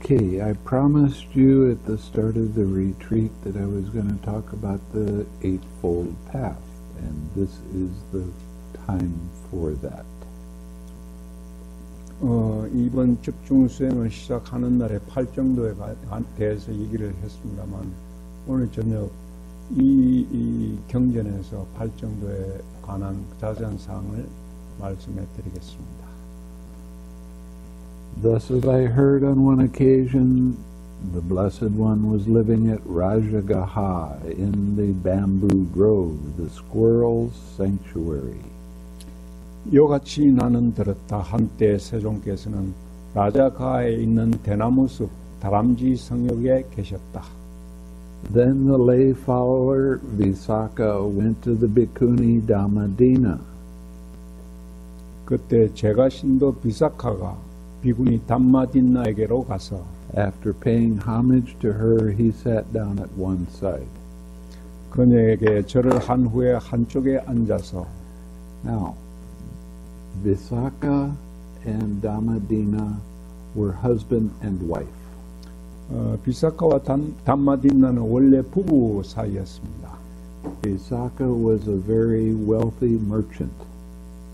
Okay, I promised you at the start of the retreat that I was going to talk about the Eightfold Path, and this is the time for that. 이번 집중 수행을 시작하는 날에 팔정도에 대해서 얘기를 했습니다만 오늘 저녁 이 경전에서 팔정도에 관한 자세한 사항을 말씀해 드리겠습니다. Thus, as I heard on one occasion, the Blessed One was living at Rajagaha in the bamboo grove, the squirrel's sanctuary. 이같이 나는 들었다. 한때 세종께서는 라자가에 있는 대나무숲 다람쥐 성역에 계셨다. Then the lay follower Visakha went to the Bhikkhuni Dhammadina. 그때 제가 신도 비사카가 비구니 담마딘나에게로 가서 After paying homage to her, he sat down at one side. 그녀에게 절을 한 후에 한쪽에 앉아서 Now, Visakha and Dhammadina were husband and wife. 비사카와 담마딘나는 원래 부부 사이였습니다. Visakha was a very wealthy merchant.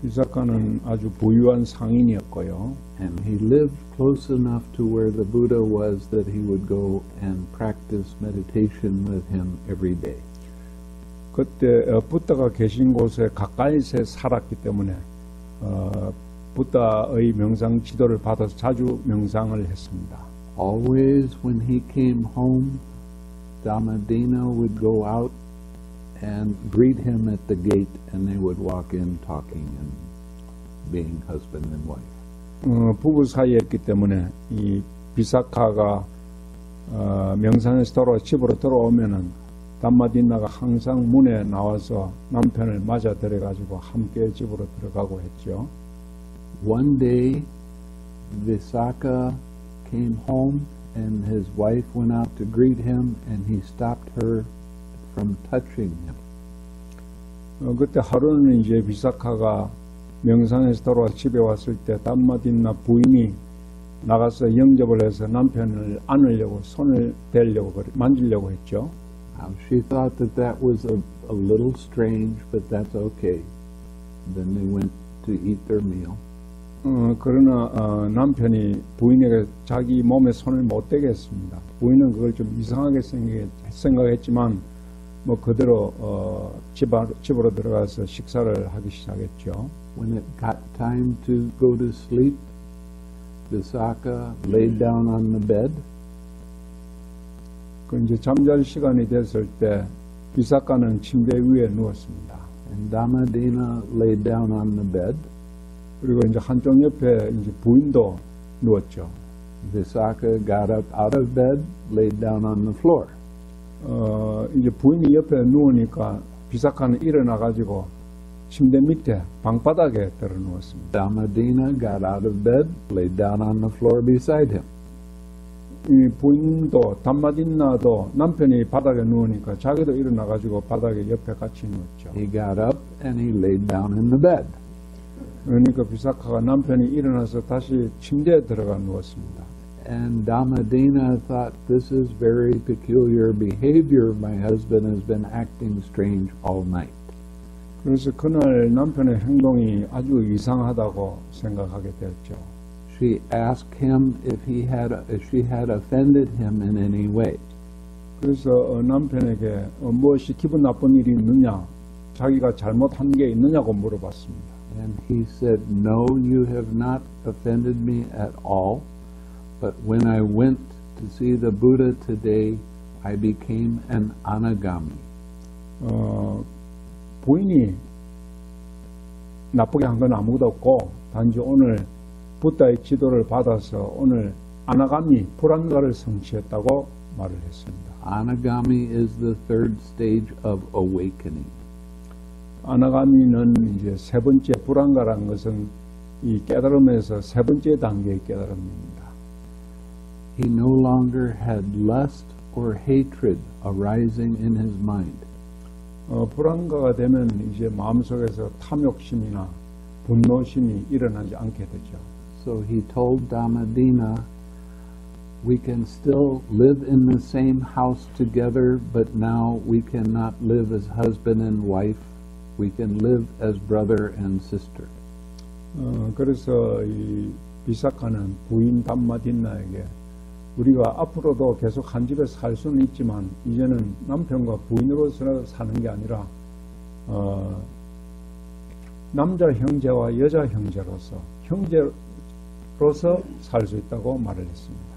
비사카는 아주 부유한 상인이었고요. And he lived close enough to where the Buddha was that he would go and practice meditation with him every day. 그때 부다가 계신 곳에 가까이서 살았기 때문에 부다의 명상 지도를 받아서 자주 명상을 했습니다. Always when he came home, Dhammadina would go out and greet him at the gate, and they would walk in talking and being husband and wife. 부부 사이였기 때문에 이 비사카가 명상에서 돌아 집으로 들어오면은 담마딘나가 항상 문에 나와서 남편을 맞아 들여가지고 함께 집으로 들어가고 했죠. One day, Visakha came home, and his wife went out to greet him, and he stopped her from touching him. 그때 하루는 이제 비사카가 명상에서 돌아와 집에 왔을 때 담마딘나 부인이 나가서 영접을 해서 남편을 안으려고 손을 대려고 만지려고 했죠. Now, she thought that that was a little strange, but that's okay. Then they went to eat their meal. 그러나 남편이 부인에게 자기 몸에 손을 못 대게 했습니다. 부인은 그걸 좀 이상하게 생각했지만 뭐 그대로 집으로 들어가서 식사를 하기 시작했죠. When it got time to go to sleep, Visakha laid down on the bed. 그 이제 잠잘 시간이 됐을 때 비사카는 침대 위에 누웠습니다. And Dhammadina laid down on the bed. 그리고 이제 한쪽 옆에 이제 부인도 누웠죠. Visakha got up out of bed, laid down on the floor. 이제 부인이 옆에 누우니까 비사카는 일어나가지고 침대 밑에 방바닥에 들어 누웠습니다. Dhammadina got out of bed, laid down on the floor beside him. 이 부인도 담마딘나도 남편이 바닥에 누우니까 자기도 일어나가지고 바닥에 옆에 같이 누웠죠. He got up and he laid down in the bed. 그러니까 비사카가 남편이 일어나서 다시 침대에 들어가 누웠습니다. And Dhammadina thought, this is very peculiar behavior. My husband has been acting strange all night. 그래서 그날 남편의 행동이 아주 이상하다고 생각하게 되었죠. She asked him if she had offended him in any way. 그래서 남편에게 무엇이 기분 나쁜 일이 있느냐, 자기가 잘못한 게 있느냐고 물어봤습니다. And he said, no, you have not offended me at all. But when I went to see the Buddha today, I became an anagami. 부인이 나쁘게 한 건 아무것도 없고 단지 오늘 부다의 지도를 받아서 오늘 아나가미 불안가를 성취했다고 말을 했습니다. Anagami is the third stage of awakening. 아나가미는 이제 세 번째 불안가라는 것은 이 깨달음에서 세 번째 단계의 깨달음입니다. He no longer had lust or hatred arising in his mind. 불안가가 되면 이제 마음속에서 탐욕심이나 분노심이 일어나지 않게 되죠. So he told Dhammadina, We can still live in the same house together, but now we cannot live as husband and wife. We can live as brother and sister. 그래서 이 비사카는 부인 담마딘나에게 우리가 앞으로도 계속 한 집에 살 수는 있지만 이제는 남편과 부인으로서 사는 게 아니라 남자 형제와 여자 형제로서 살 수 있다고 말을 했습니다.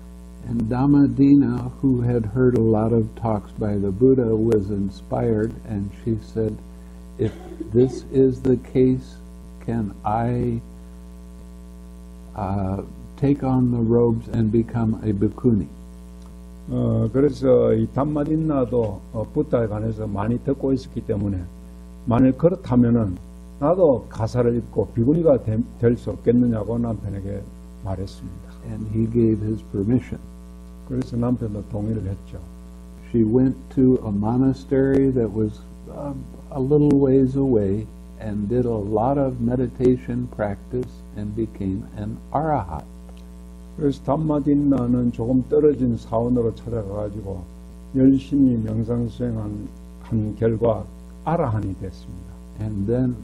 And Dhammadina, who had heard a lot of talks by the Buddha, was inspired, and she said, if this is the case, can I take on the robes and become a bhikkhuni? 그래서 이 담마딘나도 부다에 관해서 많이 듣고 있었기 때문에 만일 그렇다면은 나도 가사를 입고 비구니가 될 수 없겠느냐고 남편에게 말했습니다. And he gave his permission. 그래서 남편도 동의를 했죠. She went to a monastery that was a little ways away and did a lot of meditation practice and became an arahat. 그래서 담마딘나는 조금 떨어진 사원으로 찾아가가지고 열심히 명상 수행한 결과 아라한이 됐습니다. And then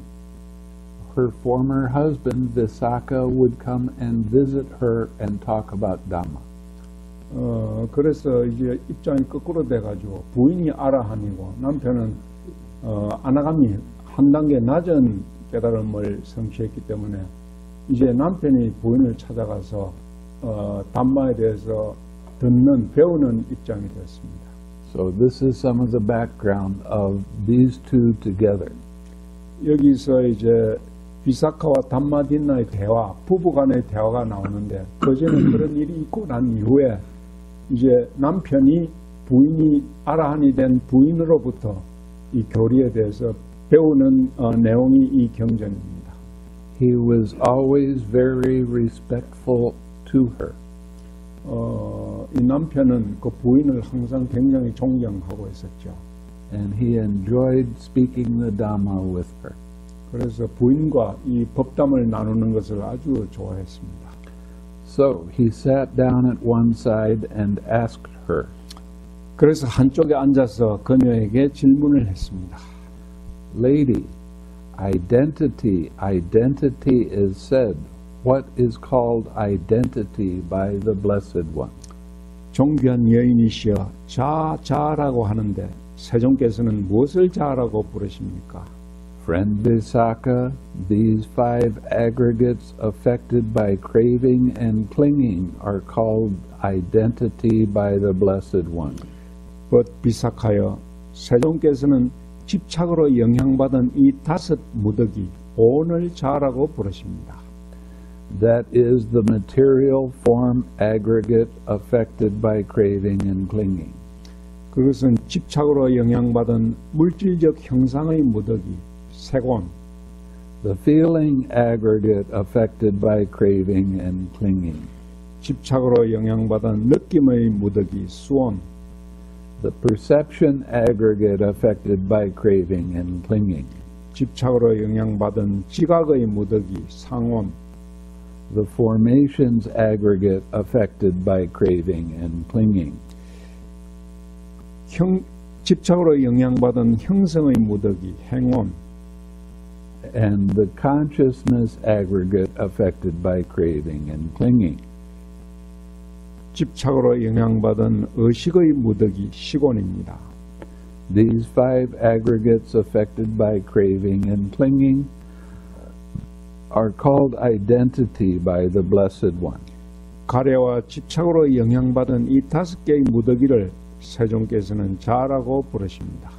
her former husband Visakha would come and visit her and talk about Dhamma. 그래서 이제 입장이 거꾸로 돼가지고 부인이 아라한이고 남편은 아나가미 한 단계 낮은 깨달음을 성취했기 때문에 이제 남편이 부인을 찾아가서 담마에 대해서 배우는 입장이 됐습니다. So this is some of the background of these two together. 여기서 이제 비사카와 담마딘나의 대화, 부부간의 대화가 나오는데 그전에 그런 일이 있고 난 이후에 이제 남편이 부인이 아라한이 된 부인으로부터 이 교리에 대해서 배우는 내용이 이 경전입니다. He was always very respectful to her. 이 남편은 그 부인을 항상 굉장히 존경하고 있었죠. And he enjoyed speaking the Dhamma with her. 그래서 부인과 이 법담을 나누는 것을 아주 좋아했습니다. So he sat down at one side and asked her. 그래서 한쪽에 앉아서 그녀에게 질문을 했습니다. Lady, identity is said. What is called identity by the Blessed One? 존귀한 여인이시여 자라고 하는데 세존께서는 무엇을 자라고 부르십니까? Friend Visakha, these 5 aggregates affected by craving and clinging are called identity by the Blessed One. 비사카여, 세존께서는 집착으로 영향받은 이 5 무더기, 오늘 자라고 부르십니다. That is the material form aggregate affected by craving and clinging. 그것은 집착으로 영향받은 물질적 형상의 무더기, 세권. The feeling aggregate affected by craving and clinging. 집착으로 영향받은 느낌의 무더기, 수원. The perception aggregate affected by craving and clinging. 집착으로 영향받은 지각의 무더기, 상원. The formations aggregate affected by craving and clinging. 집착으로 영향받은 형성의 무더기, 행원. And the consciousness aggregate affected by craving and clinging. 집착으로 영향받은 의식의 무더기, 시곤입니다. These 5 aggregates affected by craving and clinging are called identity by the Blessed One. 가래와 집착으로 영향받은 이 5개의 무더기를 세존께서는 자라고 부르십니다.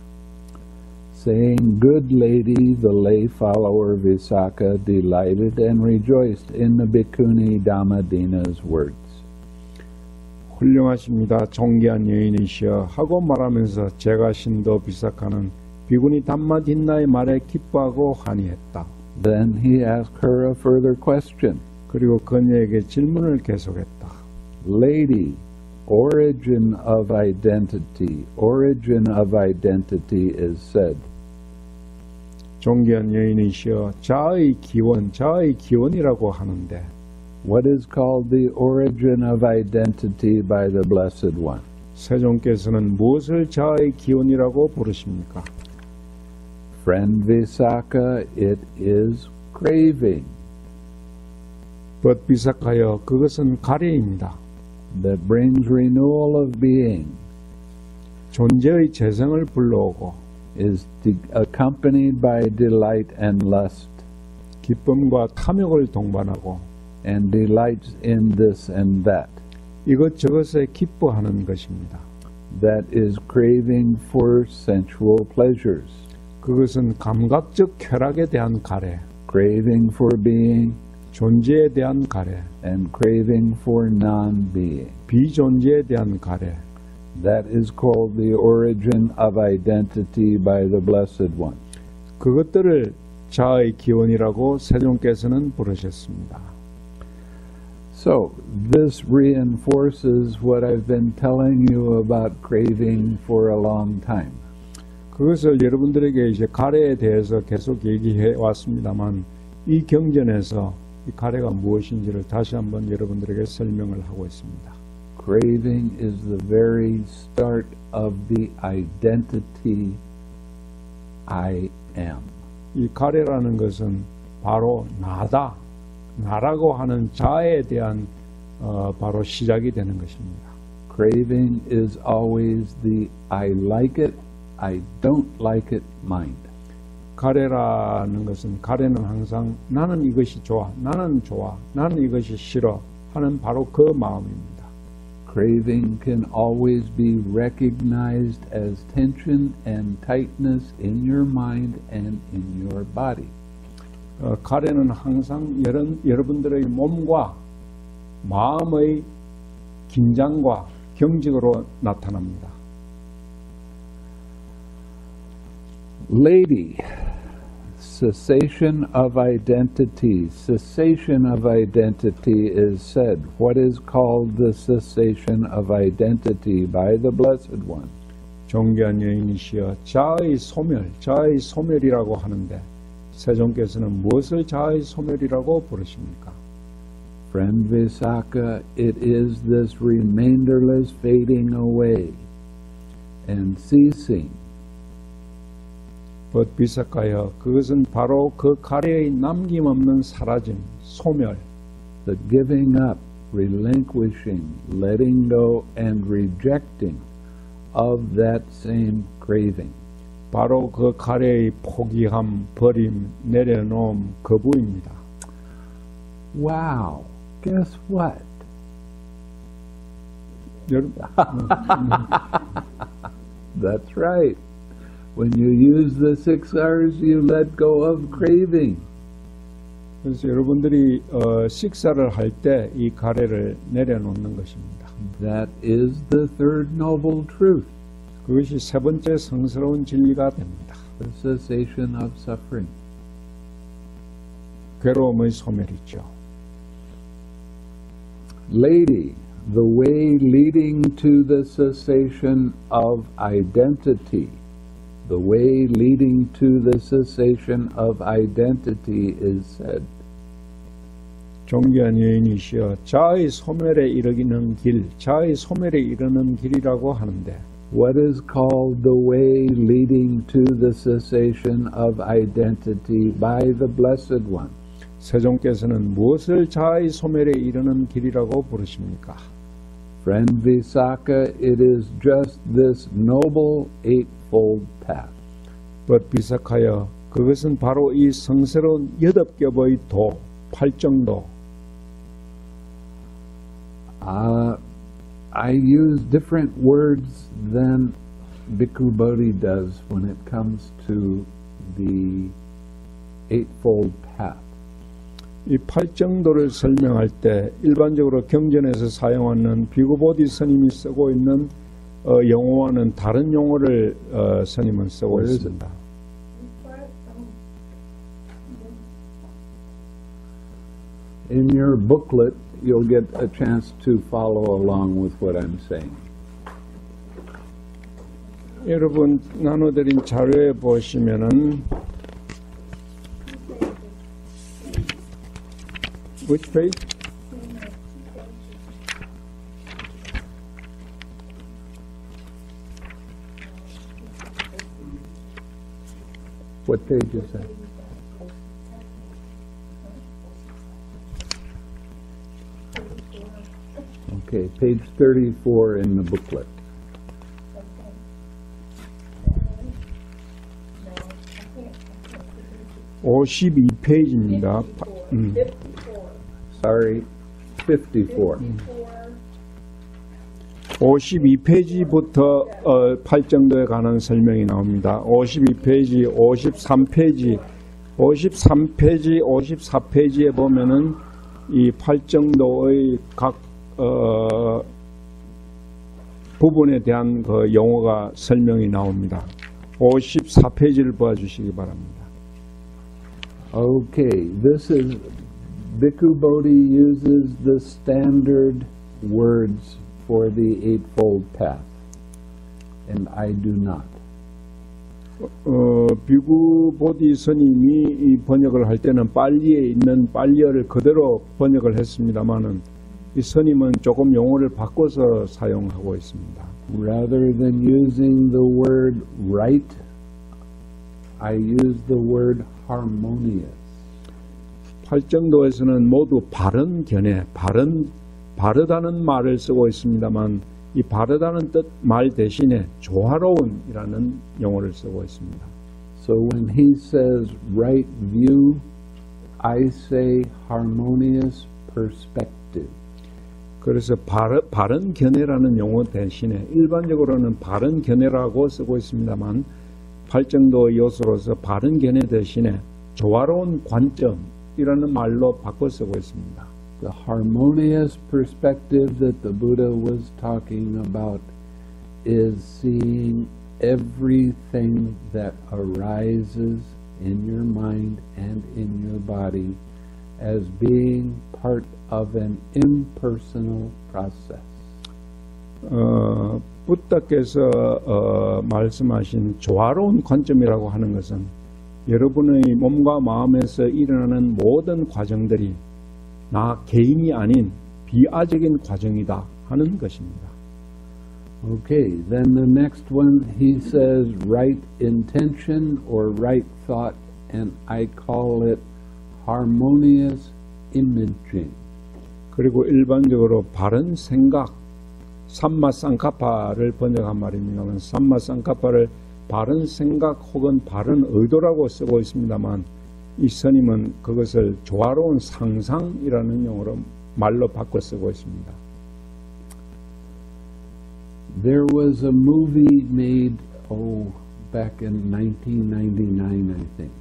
Saying, Good lady, the lay follower Visakha delighted and rejoiced in the Bhikkhuni Dhammadina's words. 훌륭하십니다. 존귀한 여인이시여 하고 말하면서 제가 신도 비사카는 비구니 담마딘나의 말에 기뻐하고 환희했다. Then he asked her a further question. 그리고 그녀에게 질문을 계속했다. Lady, origin of identity is said. 존귀한 여인이시여 자의 기원이라고 하는데 What is called the origin of identity by the Blessed One? 세종께서는 무엇을 자아의 기원이라고 부르십니까? Friend Visakha, it is craving 벗비삭하여 그것은 가래입니다. that brings renewal of being, 존재의 재생을 불러오고 is accompanied by delight and lust, 기쁨과 탐욕을 동반하고 and delights in this and that. 이것저것에 기뻐하는 것입니다. That is craving for sensual pleasures, 그것은 감각적 쾌락에 대한 가래, craving for being, 존재에 대한 가래, and craving for non-being. 비존재에 대한 가래. That is called the origin of identity by the Blessed One. 그것들을 자아의 기원이라고 세종께서는 부르셨습니다. So, this reinforces what I've been telling you about craving for a long time. 그것을 여러분들에게 이제 가래에 대해서 계속 얘기해 왔습니다만 이 경전에서 이 가래가 무엇인지를 다시 한번 여러분들에게 설명을 하고 있습니다. Craving is the very start of the identity I am. 이 가래라는 것은 바로 나다, 나라고 하는 자아에 대한 바로 시작이 되는 것입니다. Craving is always the I like it, I don't like it mind. 가래라는 것은 가래는 항상 나는 이것이 좋아, 나는 이것이 싫어 하는 바로 그 마음입니다. Craving can always be recognized as tension and tightness in your mind and in your body. 가래는 항상 여러분들의 몸과 마음의 긴장과 경직으로 나타납니다. Lady, cessation of identity. Cessation of identity is said. What is called the cessation of identity by the Blessed One? 존귀한 여인이시여 자아의 소멸이라고 하는데 세종께서는 무엇을 자아의 소멸이라고 부르십니까? Friend Visakha, it is this remainderless fading away and ceasing. 벗비삭하여 그것은 바로 그 가래의 남김없는 사라짐, 소멸, The giving up, relinquishing, letting go, and rejecting of that same craving. 바로 그 가래의 포기함, 버림, 내려놓음, 거부입니다. Wow, guess what? That's right. When you use the 6 R's, you let go of craving. 그래서 여러분들이 식사를 할 때 이 가래를 내려놓는 것입니다. That is the third noble truth, 그것이 세 번째 성스러운 진리가 됩니다. the cessation of suffering. 괴로움의 소멸이죠. Lady, the way leading to the cessation of identity. The way leading to the cessation of identity is said. 존귀한 여인이시여 자아의 소멸에 이르는 길, 자아의 소멸에 이르는 길이라고 하는데 What is called the way leading to the cessation of identity by the Blessed One? 세종께서는 무엇을 자아의 소멸에 이르는 길이라고 부르십니까? Friend Visakha, it is just this noble eightfold path. 벗비삭하여 그것은 바로 이 성스러운 8겹의 도, 팔정도. I use different words than Bhikkhu Bodhi does when it comes to the eightfold path. 이 팔정도를 설명할 때 일반적으로 경전에서 사용하는 비구보디 스님이 쓰고 있는 용어와는 다른 용어를 스님은 쓰고 있습니다. In your booklet, you'll get a chance to follow along with what I'm saying. 여러분 나눠드린 자료에 보시면은 which page? What page is that? Okay, page 34 in the booklet. 오 52페이지입니다. Sorry, 54. 52페이지부터 팔정도에 관한 설명이 나옵니다. 52페이지, 53페이지, 53페이지, 54페이지에 보면은 이 팔정도의 각 부분에 대한 그 용어가 설명이 나옵니다. 54페이지를 보아주시기 바랍니다. Okay, this is, Bhikkhu Bodhi uses the standard words for the Eightfold Path, and I do not. 비구 보디 스님이 이 번역을 할 때는 빨리에 있는 빨리어를 그대로 번역을 했습니다만은 이 스님은 조금 용어를 바꿔서 사용하고 있습니다. Rather than using the word right, I use the word harmonious. 팔정도에서는 모두 바른 견해, 바르다는 말을 쓰고 있습니다만 이 바르다는 뜻 말 대신에 조화로운이라는 용어를 쓰고 있습니다. So when he says right view, I say harmonious perspective. 그래서 바른 견해라는 용어 대신에 일반적으로는 바른 견해라고 쓰고 있습니다만 팔정도 요소로서 바른 견해 대신에 조화로운 관점이라는 말로 바꿔 쓰고 있습니다. The harmonious perspective that the Buddha was talking about is seeing everything that arises in your mind and in your body as being part of an impersonal process. 부다께서 말씀하신 조화로운 관점이라고 하는 것은 여러분의 몸과 마음에서 일어나는 모든 과정들이 나 개인이 아닌 비아적인 과정이다 하는 것입니다. Okay, then the next one he says right intention or right thought, and I call it harmonious imaging. 그리고 일반적으로 바른 생각, 삼마쌍카파를 번역한 말입니다만 삼마쌍카파를 바른 생각 혹은 바른 의도라고 쓰고 있습니다만 이 스님은 그것을 조화로운 상상이라는 용어로 말로 바꿔 쓰고 있습니다. There was a movie made, back in 1999, I think.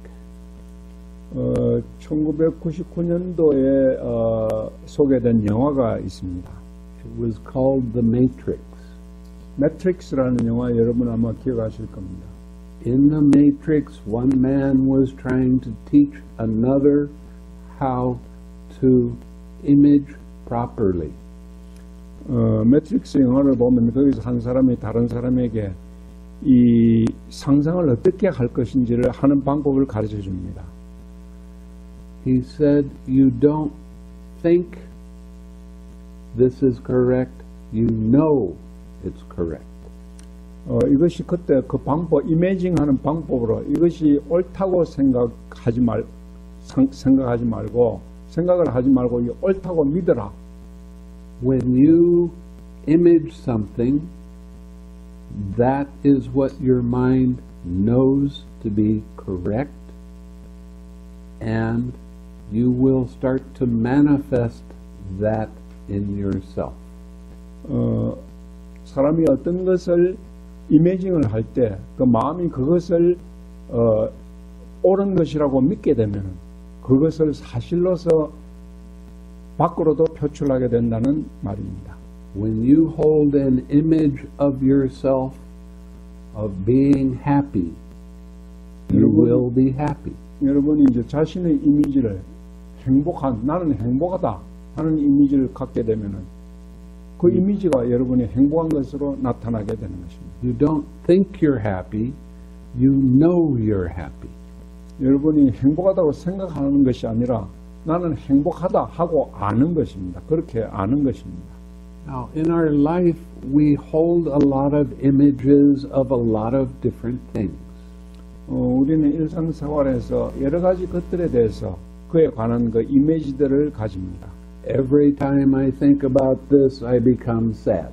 1999년도에 소개된 영화가 있습니다. It was called The Matrix. 매트릭스라는 영화 여러분 아마 기억하실 겁니다. In the Matrix, one man was trying to teach another how to image properly. 매트릭스 영화를 보면 거기서 한 사람이 다른 사람에게 이 상상을 어떻게 할 것인지를 하는 방법을 가르쳐 줍니다. He said, you don't think this is correct, you know it's correct. 이것이 그때 그 방법, 이미징 하는 방법으로 이것이 옳다고 생각하지 말고 이 옳다고 믿어라. When you image something, that is what your mind knows to be correct, and you will start to manifest that in yourself. 사람이 어떤 것을 이미징을 할 때 그 마음이 그것을 옳은 것이라고 믿게 되면 그것을 사실로서 밖으로도 표출하게 된다는 말입니다. When you hold an image of yourself of being happy, you will be happy. 여러분이 이제 자신의 이미지를 나는 행복하다 하는 이미지를 갖게 되면은 그 이미지가 여러분이 행복한 것으로 나타나게 되는 것입니다. You don't think you're happy, you know you're happy. 여러분이 행복하다고 생각하는 것이 아니라 나는 행복하다 하고 아는 것입니다. 그렇게 아는 것입니다. Now, in our life, we hold a lot of images of a lot of different things. 우리는 일상생활에서 여러 가지 것들에 대해서 그에 관한 그 이미지들을 가집니다. Every time I think about this, I become sad.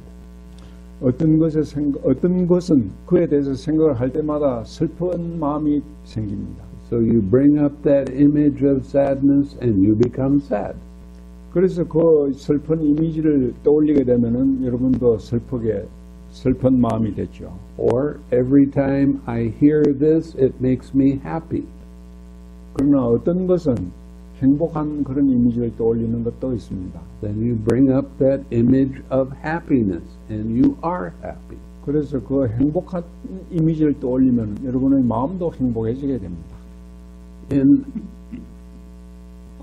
어떤 것은 그에 대해서 생각을 할 때마다 슬픈 마음이 생깁니다. So you bring up that image of sadness and you become sad. 그래서 그 슬픈 이미지를 떠올리게 되면은 여러분도 슬픈 마음이 되죠. Or every time I hear this, it makes me happy. 그러나 어떤 것은 행복한 그런 이미지를 떠올리는 것도 있습니다. Then you bring up that image of happiness and you are happy. 그래서 그 행복한 이미지를 떠올리면 여러분의 마음도 행복해지게 됩니다. And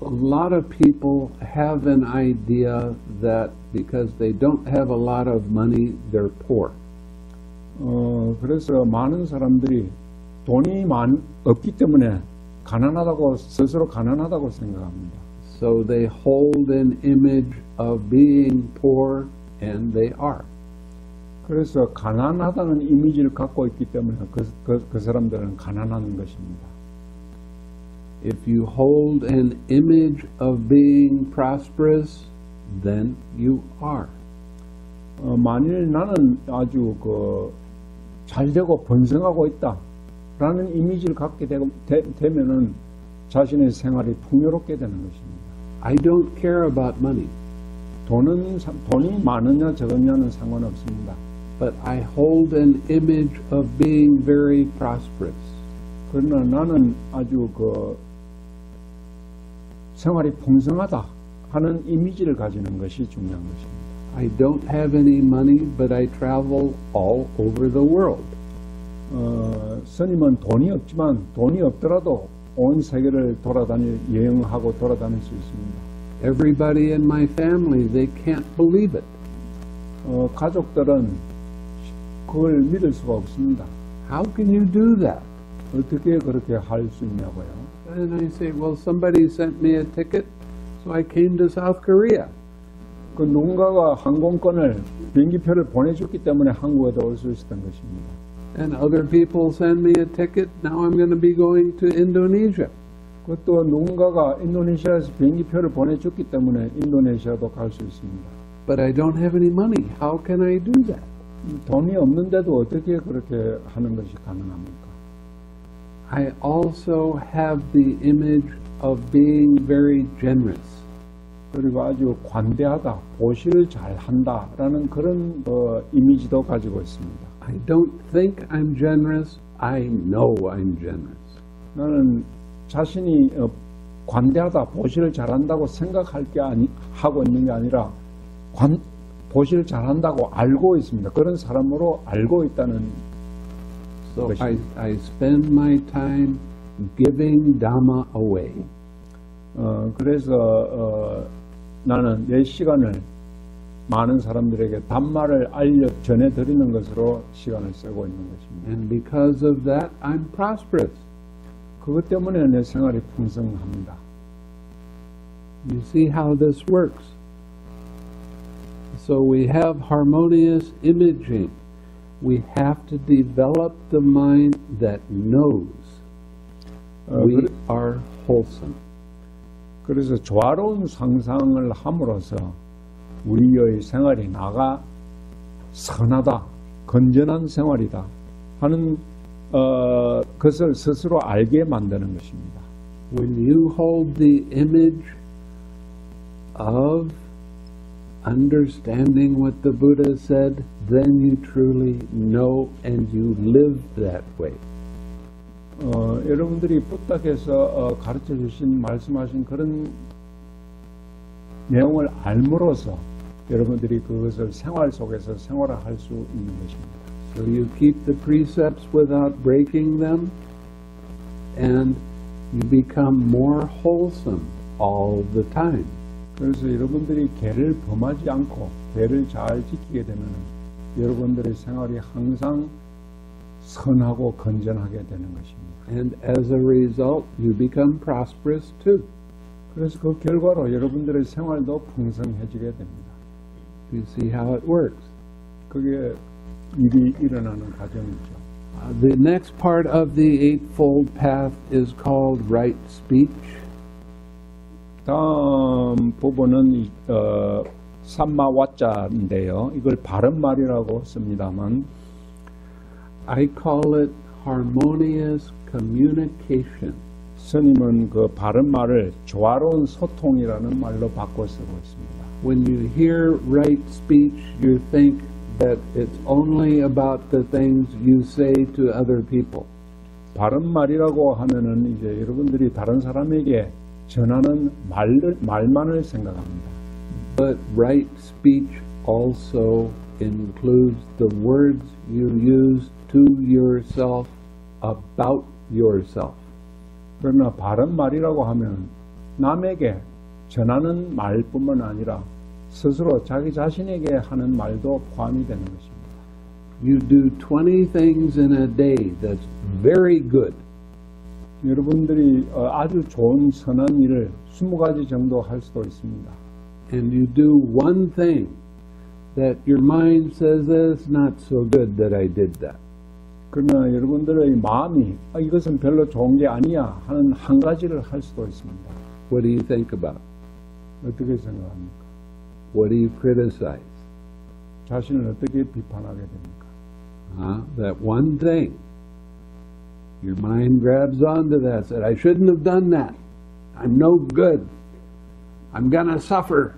a lot of people have an idea that because they don't have a lot of money, they're poor. 그래서 많은 사람들이 돈이 없기 때문에 스스로 가난하다고 생각합니다. So they hold an image of being poor, and they are. 그래서 가난하다는 이미지를 갖고 있기 때문에 그 사람들은 가난한 것입니다. If you hold an image of being prosperous, then you are. 만일 나는 아주 잘되고 번성하고 있다라는 이미지를 갖게 되면은 자신의 생활이 풍요롭게 되는 것입니다. I don't care about money, 돈이 많으냐 적으냐는 상관없습니다. but I hold an image of being very prosperous. 그러나 나는 아주 생활이 풍성하다 하는 이미지를 가지는 것이 중요한 것입니다. I don't have any money, but I travel all over the world. 스님은 돈이 없지만 돈이 없더라도 온 세계를 여행하고 돌아다닐 수 있습니다. Everybody in my family, they can't believe it. 가족들은 그걸 믿을 수가 없습니다. How can you do that? 어떻게 그렇게 할 수 있냐고요. And I say, well, somebody sent me a ticket, so I came to South Korea. 그 누군가가 비행기표를 보내줬기 때문에 한국에도 올 수 있었던 것입니다. And other people send me a ticket, now I'm going to be going to Indonesia. 그것도 누군가가 인도네시아에서 비행기표를 보내줬기 때문에 인도네시아도 갈 수 있습니다. But I don't have any money. How can I do that? 돈이 없는데도 어떻게 그렇게 하는 것이 가능합니까? I also have the image of being very generous. 그리고 아주 관대하다, 보시를 잘한다라는 그런 이미지도 가지고 있습니다. I don't think I'm generous. I know I'm generous. 나는 자신이 관대하다, 보시를 잘한다고 하고 있는 게 아니라 보시를 잘한다고 알고 있습니다. 그런 사람으로 알고 있다는 So 것입니다. I spend my time giving Dhamma away. 그래서 나는 내 시간을 많은 사람들에게 담마를 전해드리는 것으로 시간을 쓰고 있는 것입니다. And because of that, I'm prosperous. 그것 때문에 내 생활이 풍성합니다. You see how this works. So we have harmonious imaging. We have to develop the mind that knows we are wholesome. 그래서 조화로운 상상을 함으로써 우리의 생활이 선하다, 건전한 생활이다 하는 것을 스스로 알게 만드는 것입니다. When you hold the image of understanding what the Buddha said, then you truly know and you live that way. 여러분들이 부탁해서 가르쳐 주신 말씀하신 그런 내용을 알므로써 여러분들이 그것을 생활 속에서 생활할 수 있는 것입니다. So you keep the precepts without breaking them, and you become more wholesome all the time. 그래서 여러분들이 계를 범하지 않고 계를 잘 지키게 되면 여러분들의 생활이 항상 선하고 건전하게 되는 것입니다. And as a result, you become prosperous too. 그래서 그 결과로 여러분들의 생활도 풍성해지게 됩니다. You see how it works. 그게 일이 일어나는 과정이죠. The next part of the Eightfold Path is called right speech. 다음 부분은 삼마와자인데요. 이걸 바른 말이라고 씁니다만 I call it harmonious communication. 스님은 그 바른 말을 조화로운 소통이라는 말로 바꿔 쓰고 있습니다. When you hear right speech, you think that it's only about the things you say to other people. 바른 말이라고 하면은 이제 여러분들이 다른 사람에게 전하는 말만을 생각합니다. But right speech also includes the words you use to yourself about yourself. 그러나 바른 말이라고 하면 남에게 전하는 말뿐만 아니라 스스로 자기 자신에게 하는 말도 포함이 되는 것입니다. You do 20 things in a day that's very good. 여러분들이 아주 좋은 선한 일을 20가지 정도 할 수도 있습니다. And you do one thing that your mind says it's not so good that I did that. 그러나 여러분들의 마음이 이것은 별로 좋은 게 아니야 하는 한 가지를 할 수도 있습니다. What do you think about? 어떻게 생각합니까? What do you criticize? 자신을 어떻게 비판하게 됩니까? That one thing. Your mind grabs onto that, said, I shouldn't have done that. I'm no good. I'm going to suffer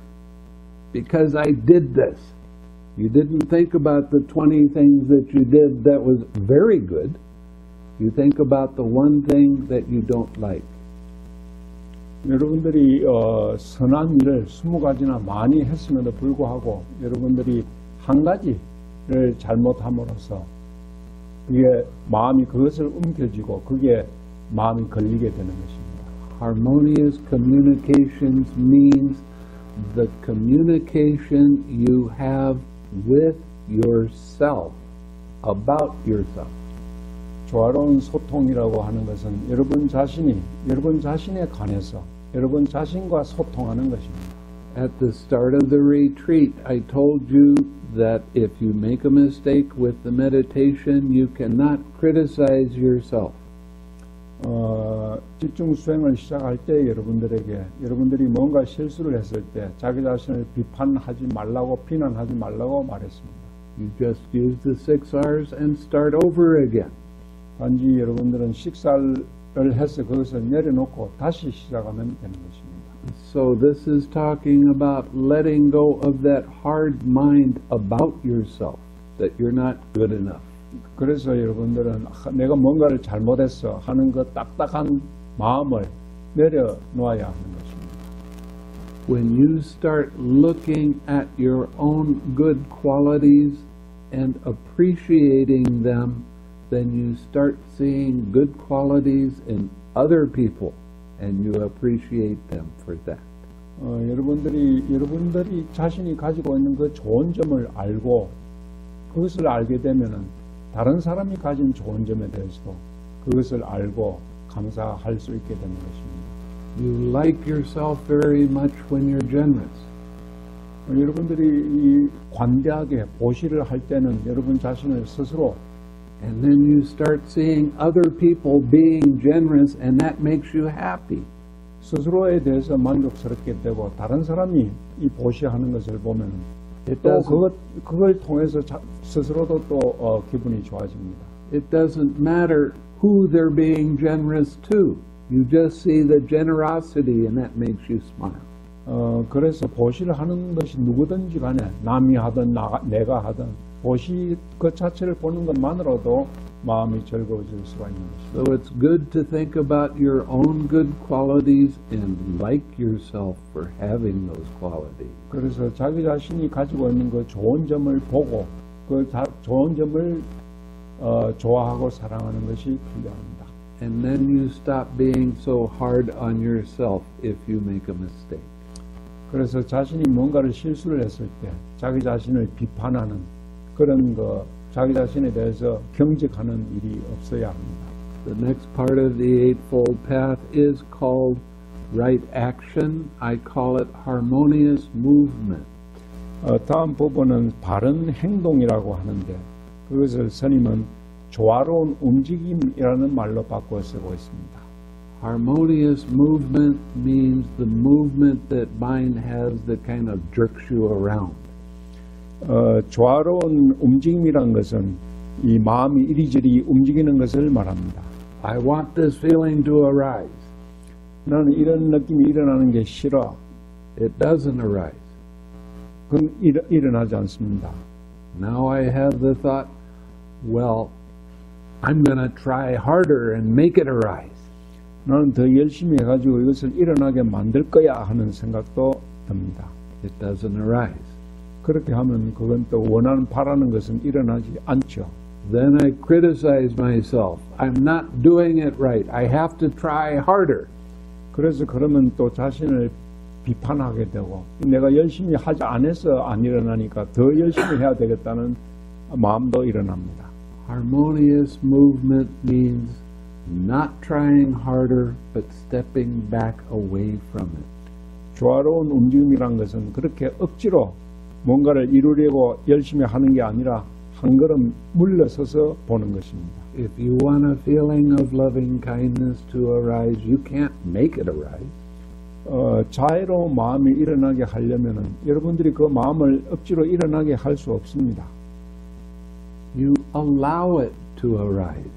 because I did this. You didn't think about the 20 things that you did that was very good. You think about the one thing that you don't like. 여러분들이 선한 일을 20가지나 많이 했음에도 불구하고 여러분들이 한 가지를 잘못함으로써 그게 마음이 그것을 움켜쥐고 그게 마음이 걸리게 되는 것입니다. Harmonious communications means the communication you have with yourself, about yourself. 조화로운 소통이라고 하는 것은 여러분 자신에 관해서 여러분 자신과 소통하는 것입니다. At the start of the retreat, I told you that if you make a mistake with the meditation, you cannot criticize yourself. 집중 수행을 시작할 때 여러분들이 뭔가 실수를 했을 때 자기 자신을 비판하지 말라고 비난하지 말라고 말했습니다. You just use the 6 R's and start over again. 단지 여러분들은 식사를 해서 그것을 내려놓고 다시 시작하면 되는 것입니다. So this is talking about letting go of that hard mind about yourself, that you're not good enough. 그래서 여러분들은 내가 뭔가를 잘못했어 하는 그 딱딱한 마음을 내려놓아야 하는 것입니다. When you start looking at your own good qualities and appreciating them, then you start seeing good qualities in other people and you appreciate them for that. 여러분들이 자신이 가지고 있는 그 좋은 점을 알고 그것을 알게 되면은 다른 사람이 가진 좋은 점에 대해서도 그것을 알고 감사할 수 있게 되는 것입니다. You like yourself very much when you're generous. 여러분들이 이 관대하게 보시를 할 때는 여러분 자신을 스스로 And then you start seeing other people being generous and that makes you happy. 스스로에 대해서 만족스럽게 되고 다른 사람이 이 보시하는 것을 보면 또 그걸 통해서 스스로도 또 기분이 좋아집니다. It doesn't matter who they're being generous to. You just see the generosity and that makes you smile. 그래서 보시를 하는 것이 누구든지 간에 남이 하든 내가 하든 보시 그 자체를 보는 것만으로도 마음이 즐거워질 수가 있는 것입니다. So it's good to think about your own good qualities and like yourself for having those qualities. 그래서 자기 자신이 가지고 있는 그 좋은 점을 보고 그 좋은 점을 좋아하고 사랑하는 것이 필요합니다. And then you stop being so hard on yourself if you make a mistake. 그래서 자신이 뭔가를 실수를 했을 때 자기 자신을 비판하는 그런 자기 자신에 대해서 경직하는 일이 없어야 합니다. The next part of the Eightfold Path is called right action. I call it harmonious movement. 다음 부분은 바른 행동이라고 하는데 그것을 스님은 조화로운 움직임이라는 말로 바꿔 쓰고 있습니다. Harmonious movement means the movement that mind has that kind of jerks you around. 조화로운 움직임이란 것은 이 마음이 이리저리 움직이는 것을 말합니다. I want this feeling to arise. 나는 이런 느낌이 일어나는 게 싫어. It doesn't arise. 그건 일어나지 않습니다. Now I have the thought, well, I'm going to try harder and make it arise. 나는 더 열심히 해가지고 이것을 일어나게 만들 거야 하는 생각도 듭니다. It doesn't arise. 그렇게 하면 그건 또 원하는 바라는 것은 일어나지 않죠. Then I criticize myself. I'm not doing it right. I have to try harder. 그래서 그러면 또 자신을 비판하게 되고 내가 열심히 하지 않아서 안 일어나니까 더 열심히 해야 되겠다는 마음도 일어납니다. Harmonious movement means not trying harder but stepping back away from it. 조화로운 움직임이란 것은 그렇게 억지로 뭔가를 이루려고 열심히 하는 게 아니라 한 걸음 물러서서 보는 것입니다. If you want a feeling of loving kindness to arise, you can't make it arise. 자애로운 마음이 일어나게 하려면은 여러분들이 그 마음을 억지로 일어나게 할 수 없습니다. You allow it to arise.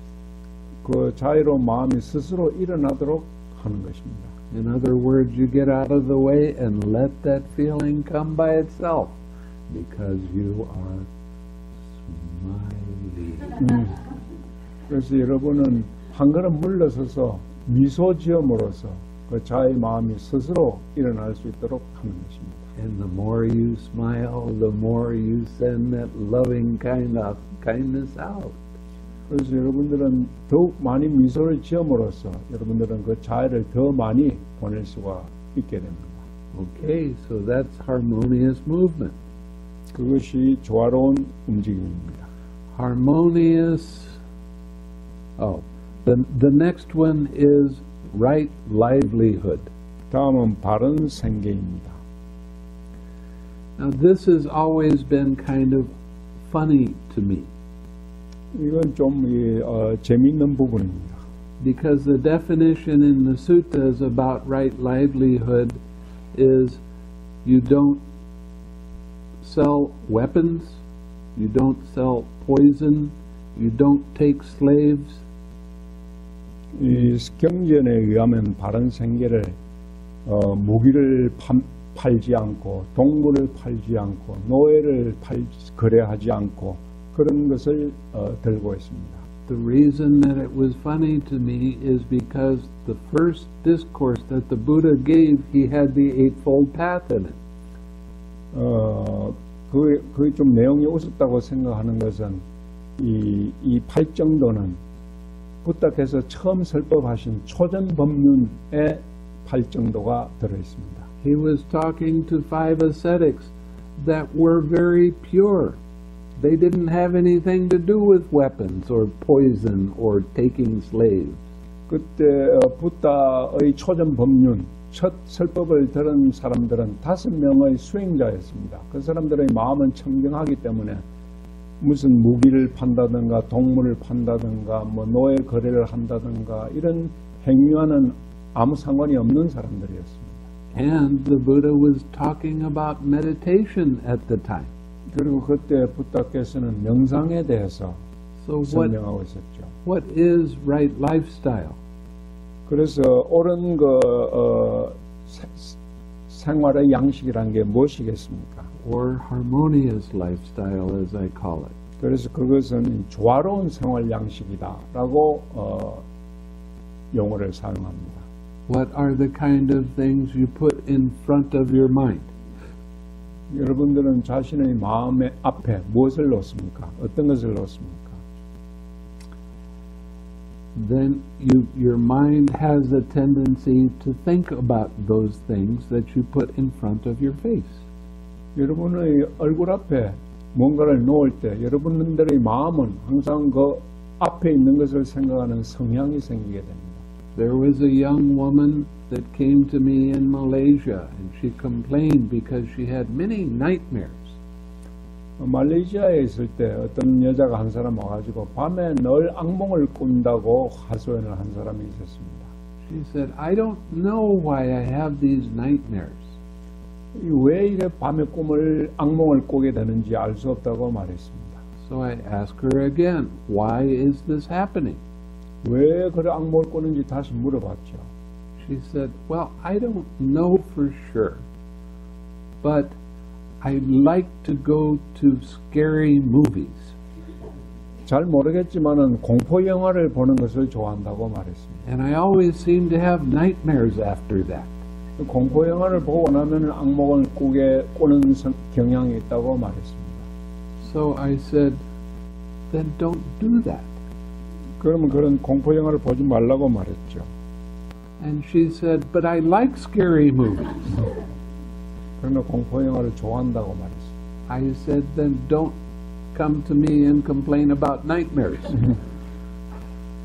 그 자애로운 마음이 스스로 일어나도록 하는 것입니다. In other words, you get out of the way and let that feeling come by itself because you are smiling. 그래서 여러분은 한 걸음 물러서서 미소 지음으로써 그 자의 마음이 스스로 일어날 수 있도록 하는 것입니다. And the more you smile, the more you send that loving kindness out. 그래서 여러분들은 더욱 많이 미소를 지음으로써 여러분들은 그 자애를 더 많이 보낼 수가 있게 됩니다. Okay, so that's harmonious movement. 그것이 조화로운 움직임입니다. Harmonious. The next one is right livelihood. 다음은 바른 생계입니다. Now this has always been kind of funny to me 이건 좀 재미있는 부분입니다. because the definition in the suttas about right livelihood is you don't sell weapons, you don't sell poison, you don't take slaves. 이 경전에 의하면 바른 생계를 무기를 팔지 않고 동물을 팔지 않고 노예를 거래하지 않고 그런 것을 들고 있습니다. The reason that it was funny to me is because the first discourse that the Buddha gave, he had the Eightfold Path in it. 그게 좀 내용이 우습다고 생각하는 것은 이 팔정도는 부다께서 처음 설법하신 초전법륜의 팔정도가 들어있습니다. He was talking to 5 ascetics that were very pure. They didn't have anything to do with weapons or poison or taking slaves. 그때 부다의 초전법륜 첫 설법을 들은 사람들은 5명의 수행자였습니다. 그 사람들의 마음은 청정하기 때문에 무슨 무기를 판다든가 동물을 판다든가 뭐 노예 거래를 한다든가 이런 행위와는 아무 상관이 없는 사람들이었습니다. And the Buddha was talking about meditation at the time. 그리고 그때 부다께서는 명상에 대해서 So 설명하고 있었죠. what is right lifestyle? 그래서 옳은 생활의 양식이라는 게 무엇이겠습니까? Or harmonious lifestyle, as I call it. 그래서 그것은 조화로운 생활 양식이다라고 용어를 사용합니다. What are the kind of things you put in front of your mind? 여러분들은 자신의 마음의 앞에 무엇을 놓습니까? 어떤 것을 놓습니까? Then your mind has a tendency to think about those things that you put in front of your face. 여러분의 얼굴 앞에 뭔가를 놓을 때 여러분들의 마음은 항상 그 앞에 있는 것을 생각하는 성향이 생기게 됩니다. There was a young woman that came to me in Malaysia and she complained because she had many nightmares. 말레이시아에 있을 때 어떤 여자가 한 사람 와가지고 밤에 늘 악몽을 꾼다고 하소연을 한 사람이 있었습니다. She said, I don't know why I have these nightmares. 왜 이래 밤에 악몽을 꾸게 되는지 알 수 없다고 말했습니다. So I asked her again, why is this happening? 왜 그래 악몽을 꾸는지 다시 물어봤죠. She said, well, I don't know for sure, but I like to go to scary movies. 잘 모르겠지만은 공포 영화를 보는 것을 좋아한다고 말했습니다. And I always seem to have nightmares after that. 공포 영화를 보고 나면 악몽을 꾸는 경향이 있다고 말했습니다. So I said, then don't do that. 그러면 그런 공포 영화를 보지 말라고 말했죠. And she said, but I like scary movies. 그러나 공포 영화를 좋아한다고 말했습니다. I said, then don't come to me and complain about nightmares.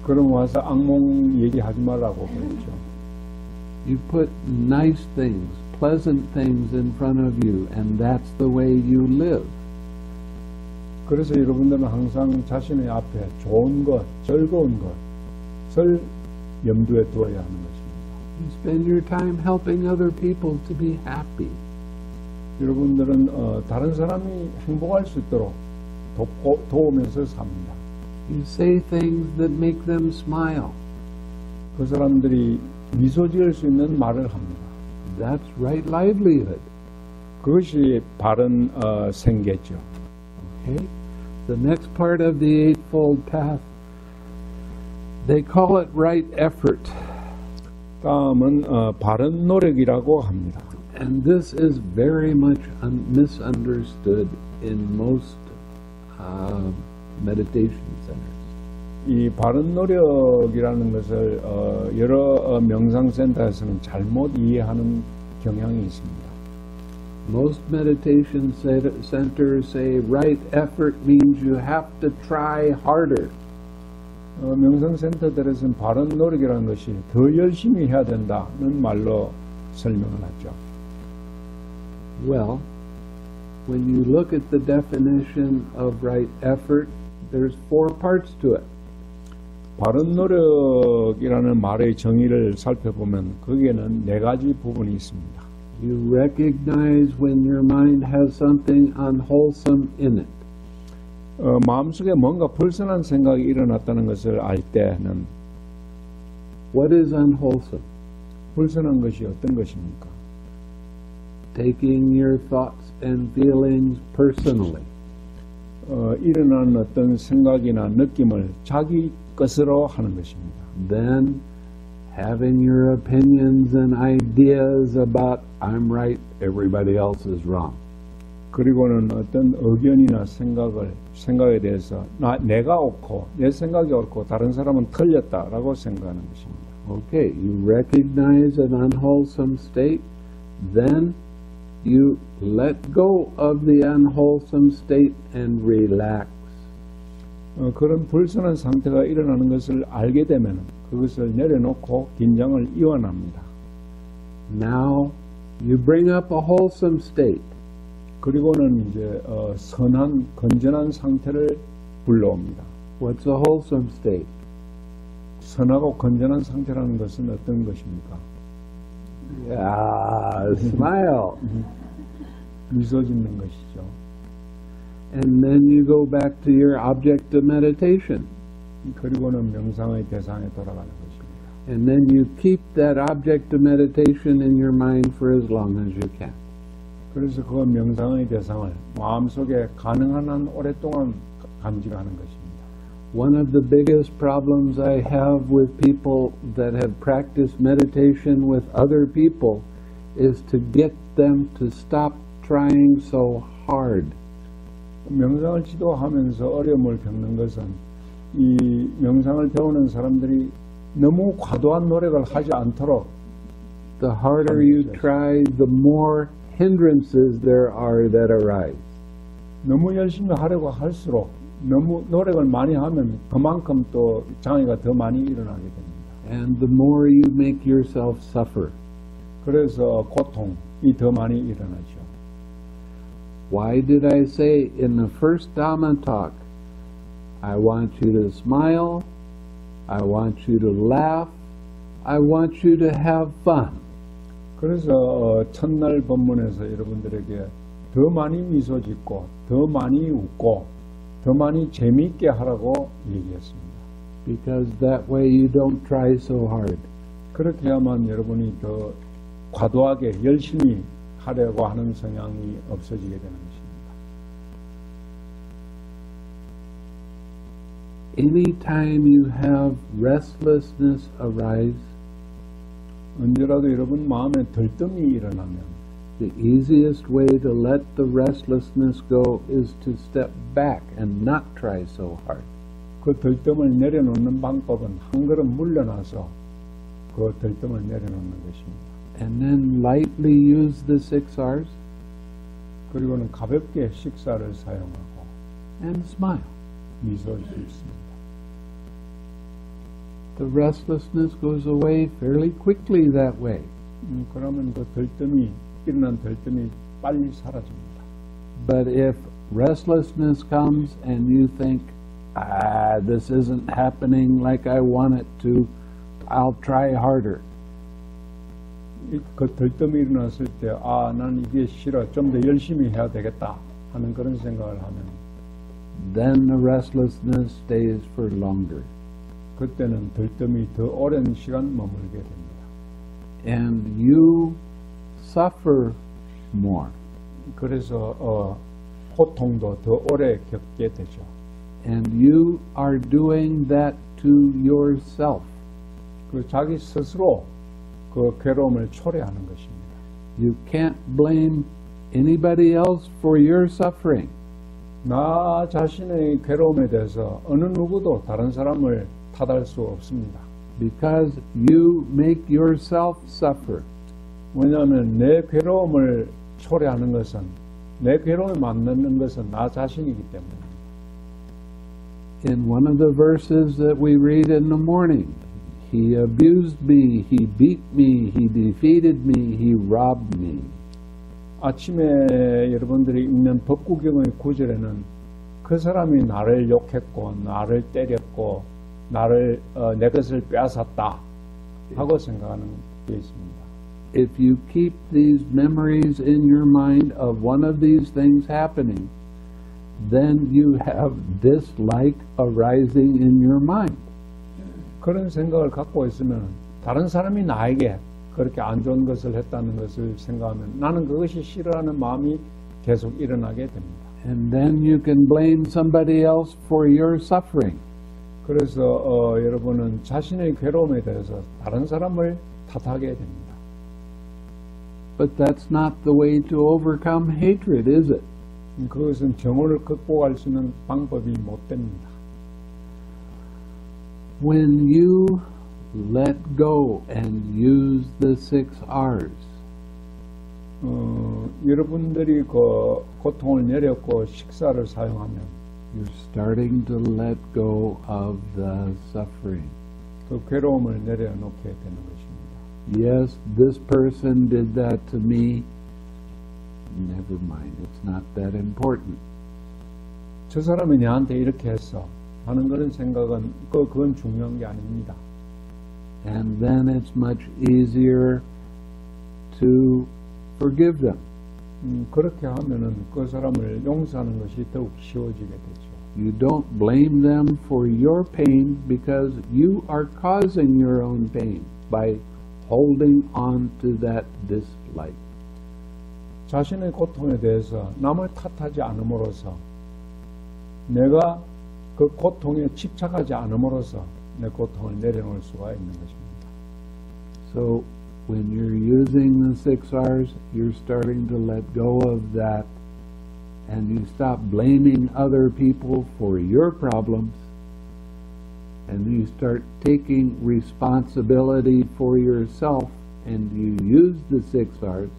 그럼 와서 악몽 얘기하지 말라고 그랬죠. You put nice things, pleasant things in front of you, and that's the way you live. 그래서 여러분들은 항상 자신의 앞에 좋은 것, 즐거운 것을 염두에 두어야 하는 것입니다. You spend your time helping other people to be happy. 여러분들은 다른 사람이 행복할 수 있도록 도우면서 삽니다. You say things that make them smile. 그 사람들이 미소 지을 수 있는 말을 합니다. That's right livelihood. 그것이 바른 생계죠. Okay? The next part of the Eightfold Path, they call it right effort. 다음은 바른 노력이라고 합니다. And this is very much misunderstood in most meditation centers. 이 바른 노력이라는 것을 여러 명상센터에서는 잘못 이해하는 경향이 있습니다. Most meditation centers say right effort means you have to try harder. 명상센터들에서는 바른 노력이라는 것이 더 열심히 해야 된다는 말로 설명을 하죠. Well, when you look at the definition of right effort, there's 4 parts to it. 바른 노력이라는 말의 정의를 살펴보면 거기에는 4가지 부분이 있습니다. You recognize when your mind has something unwholesome in it. 마음속에 뭔가 불선한 생각이 일어났다는 것을 알 때는 What is unwholesome? 불선한 것이 어떤 것입니까? Taking your thoughts and feelings personally. 일어난 어떤 생각이나 느낌을 자기 것으로 하는 것입니다. Then having your opinions and ideas about I'm right, everybody else is wrong. 그리고는 어떤 의견이나 생각에 대해서 내가 옳고 내 생각이 옳고 다른 사람은 틀렸다라고 생각하는 것입니다. Okay, you recognize an unwholesome state, then you let go of the unwholesome state and relax. 그런 불선한 상태가 일어나는 것을 알게 되면 그것을 내려놓고 긴장을 이완합니다. Now you bring up a wholesome state. 그리고는 이제 선한 건전한 상태를 불러옵니다. What's a wholesome state? 선하고 건전한 상태라는 것은 어떤 것입니까? Smile. 미소 짓는 것이죠. And then you go back to your object of meditation. 그리고는 명상의 대상에 돌아가는 것입니다. And then you keep that object of meditation in your mind for as long as you can. 그래서 그 명상의 대상을 마음속에 가능한 한 오랫동안 간직하는 것입니다. One of the biggest problems I have with people that have practiced meditation with other people is to get them to stop trying so hard. 명상을 지도하면서 어려움을 겪는 것은 이 명상을 배우는 사람들이 너무 과도한 노력을 하지 않도록 The harder you try, the more hindrances there are that arise. 너무 열심히 하려고 할수록 너무 노력을 많이 하면 그만큼 또 장애가 더 많이 일어나게 됩니다. And the more you make yourself suffer. 그래서 고통이 더 많이 일어나죠. Why did I say in the first Dhamma talk, I want you to smile, I want you to laugh, I want you to have fun. 그래서 첫날 법문에서 여러분들에게 더 많이 미소 짓고 더 많이 웃고 더 많이 재미있게 하라고 얘기했습니다. Because that way you don't try so hard. 그렇게 해야만 여러분이 더 과도하게 열심히 하려고 하는 성향이 없어지게 되는 것입니다. Anytime you have restlessness arise, 언제라도 여러분 마음에 들뜸이 일어나면 the easiest way to let the restlessness go is to step back and not try so hard. 그 들뜸을 내려놓는 방법은 한 걸음 물러나서 그 들뜸을 내려놓는 것입니다. And then lightly use the 6Rs 그리고는 가볍게 식사를 사용하고 and smile. 미소 짓습니다. The restlessness goes away fairly quickly that way. 그러면 그 들뜸이 일어난 들뜸이 빨리 사라집니다. But if restlessness comes and you think, this isn't happening like I want it to, I'll try harder. 그 들뜸이 일어났을 때, 난 이게 싫어, 좀 더 열심히 해야 되겠다 하는 그런 생각을 하면 Then the restlessness stays for longer. 그때는 들뜸이 더 오랜 시간 머물게 됩니다. And you suffer more. 그래서 고통도 더 오래 겪게 되죠. And you are doing that to yourself. 그 자기 스스로 그 괴로움을 초래하는 것입니다. You can't blame anybody else for your suffering. 나 자신의 괴로움에 대해서 어느 누구도 다른 사람을 탓할 수 없습니다. Because you make yourself suffer. 왜냐하면 내 괴로움을 초래하는 것은 내 괴로움을 만드는 것은 나 자신이기 때문에. In one of the verses that we read in the morning, he abused me, he beat me, he defeated me, he robbed me. 아침에 여러분들이 읽는 법구경의 구절에는 그 사람이 나를 욕했고 나를 때렸고 나를 내 것을 빼앗았다 하고 생각하는 게 있습니다. If you keep these memories in your mind of one of these things happening, then you have dislike arising in your mind. 그런 생각을 갖고 있으면 다른 사람이 나에게 그렇게 안 좋은 것을 했다는 것을 생각하면 나는 그것이 싫어하는 마음이 계속 일어나게 됩니다. And then you can blame somebody else for your suffering. 그래서 여러분은 자신의 괴로움에 대해서 다른 사람을 탓하게 됩니다. But that's not the way to overcome hatred, is it? 그것은 정오를 극복할 수 있는 방법이 못 됩니다. When you let go and use the 6Rs, 여러분들이 그 고통을 내렸고 식사를 사용하면 you're starting to let go of the suffering. 그 괴로움을 내려놓게 되는 것입니다. Yes, this person did that to me. Never mind, it's not that important. 저 사람이 내한테 이렇게 했어 하는 그런 생각은 그건 중요한 게 아닙니다. And then it's much easier to forgive them. 그렇게 하면은 그 사람을 용서하는 것이 더욱 쉬워지게 되죠. You don't blame them for your pain because you are causing your own pain by holding on to that dislike. 자신의 고통에 대해서 남을 탓하지 않음으로써 내가 그 고통에 집착하지 않음으로써 내 고통을 내려놓을 수가 있는 것입니다. So when you're using the 6Rs, you're starting to let go of that and you stop blaming other people for your problems and you start taking responsibility for yourself and you use the 6Rs,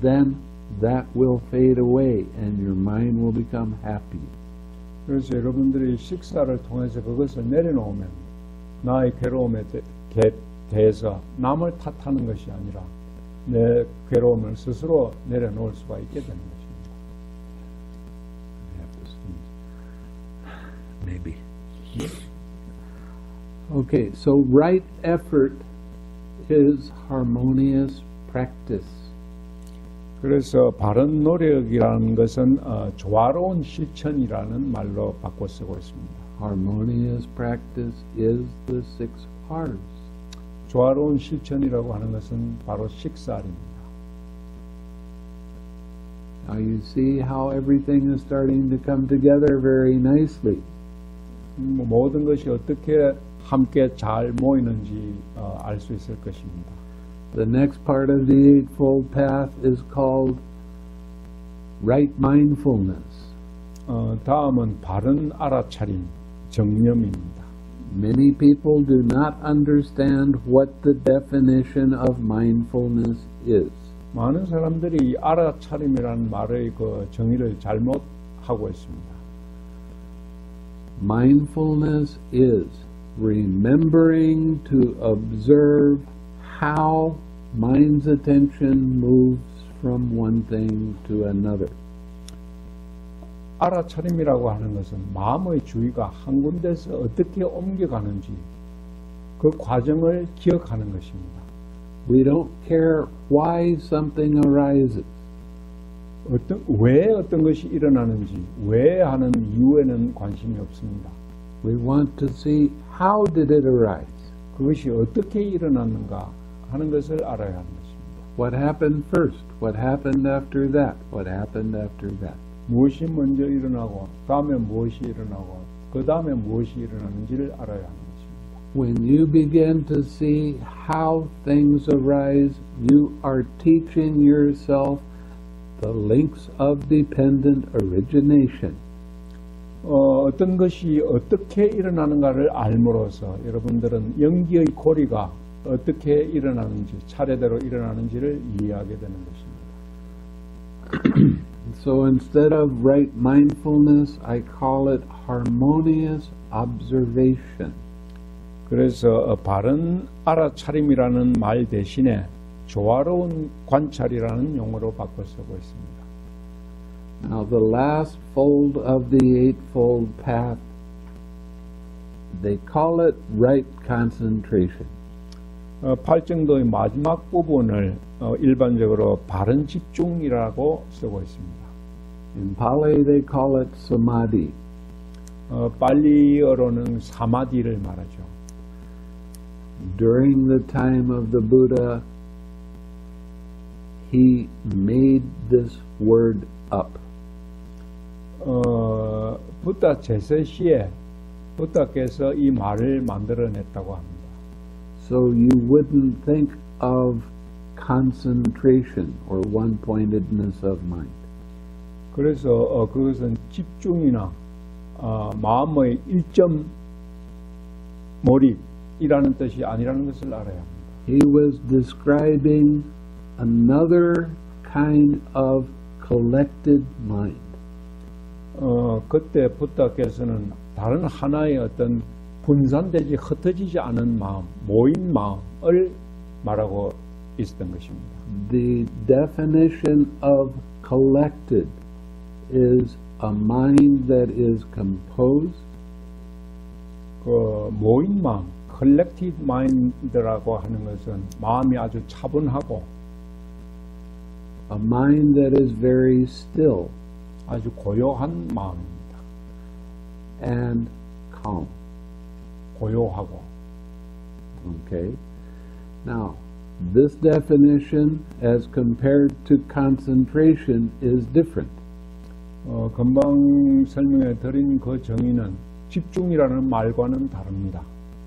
then that will fade away and your mind will become happy. 그래서 여러분들이 식사를 통해서 그것을 내려놓으면 나의 괴로움에 대해서 남을 탓하는 것이 아니라 내 괴로움을 스스로 내려놓을 수가 있게 되는 것입니다. maybe. Okay, so right effort is harmonious practice. 그래서 바른 노력이라는 것은 조화로운 실천이라는 말로 바꿔 쓰고 있습니다. Harmonious practice is the 6 R's. 조화로운 실천이라고 하는 것은 바로 식사입니다. Now you see how everything is starting to come together very nicely. 모든 것이 어떻게 함께 잘 모이는지 알 수 있을 것입니다. The next part of the Eightfold Path is called right mindfulness. 다음은 바른 알아차림, 정념입니다. Many people do not understand what the definition of mindfulness is. 많은 사람들이 알아차림이라는 말의 그 정의를 잘못하고 있습니다. Mindfulness is remembering to observe how mind's attention moves from one thing to another. 알아차림이라고 하는 것은 마음의 주의가 한 군데서 어떻게 옮겨가는지 그 과정을 기억하는 것입니다. We don't care why something arises. 왜 어떤 것이 일어나는지, 왜 하는 이유에는 관심이 없습니다. We want to see how did it arise? 그것이 어떻게 일어났는가 하는 것을 알아야 하는 것입니다. What happened first? What happened after that? What happened after that? 무엇이 먼저 일어나고, 다음에 무엇이 일어나고, 그 다음에 무엇이 일어나는지를 알아야 하는 것입니다. When you begin to see how things arise, you are teaching yourself the links of dependent origination. 어떤 것이 어떻게 일어나는가를 알므로써 여러분들은 연기의 고리가 어떻게 일어나는지, 차례대로 일어나는지를 이해하게 되는 것입니다. So instead of right mindfulness, I call it harmonious observation. 그래서 바른 알아차림이라는 말 대신에 조화로운 관찰이라는 용어로 바꿔 쓰고 있습니다. Now the last fold of the Eightfold Path, they call it right concentration. 팔정도의 마지막 부분을 일반적으로 바른 집중이라고 쓰고 있습니다. In Pali they call it samadhi. 팔리어로는 사마디를 말하죠. During the time of the Buddha, he made this word up. 부다 제세 시에 부다께서 이 말을 만들어냈다고 합니다. So you wouldn't think of concentration or one-pointedness of mind. 그래서 그것은 집중이나 마음의 일점 몰입이라는 뜻이 아니라는 것을 알아야 합니다. He was describing another kind of collected mind. 그때 부다께서는 다른 하나의 어떤 분산되지 흩어지지 않은 마음, 모인 마음을 말하고 있었던 것입니다. The definition of collected is a mind that is composed, 그 모인 마음, collected mind라고 하는 것은 마음이 아주 차분하고 a mind that is very still 아주 고요한 마음입니다. and calm. 고요하고. Okay? Now, this definition as compared to concentration is different. 금방 설명해 드린 그 정의는 집중이라는 말과는 다릅니다.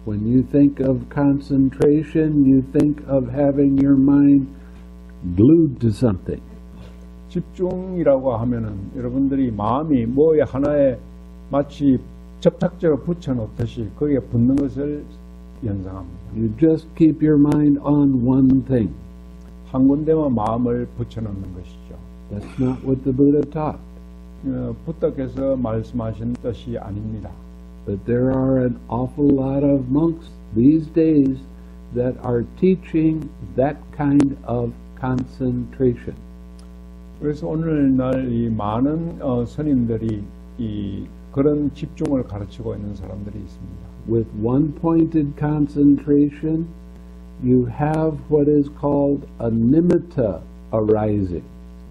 When you think of concentration, you think of having your mind glued to something. 집중이라고 하면은 여러분들이 마음이 뭐에 하나에 마치 접착제로 붙여놓듯이 거기에 붙는 것을 연상합니다. You just keep your mind on one thing. 한 군데만 마음을 붙여놓는 것이죠. That's not what the Buddha taught. 부다께서 말씀하신 뜻이 아닙니다. But there are an awful lot of monks these days that are teaching that kind of concentration. 그래서 오늘날 이 많은 스님들이 이 그런 집중을 가르치고 있는 사람들이 있습니다. With one-pointed concentration, you have what is called a nimitta arising.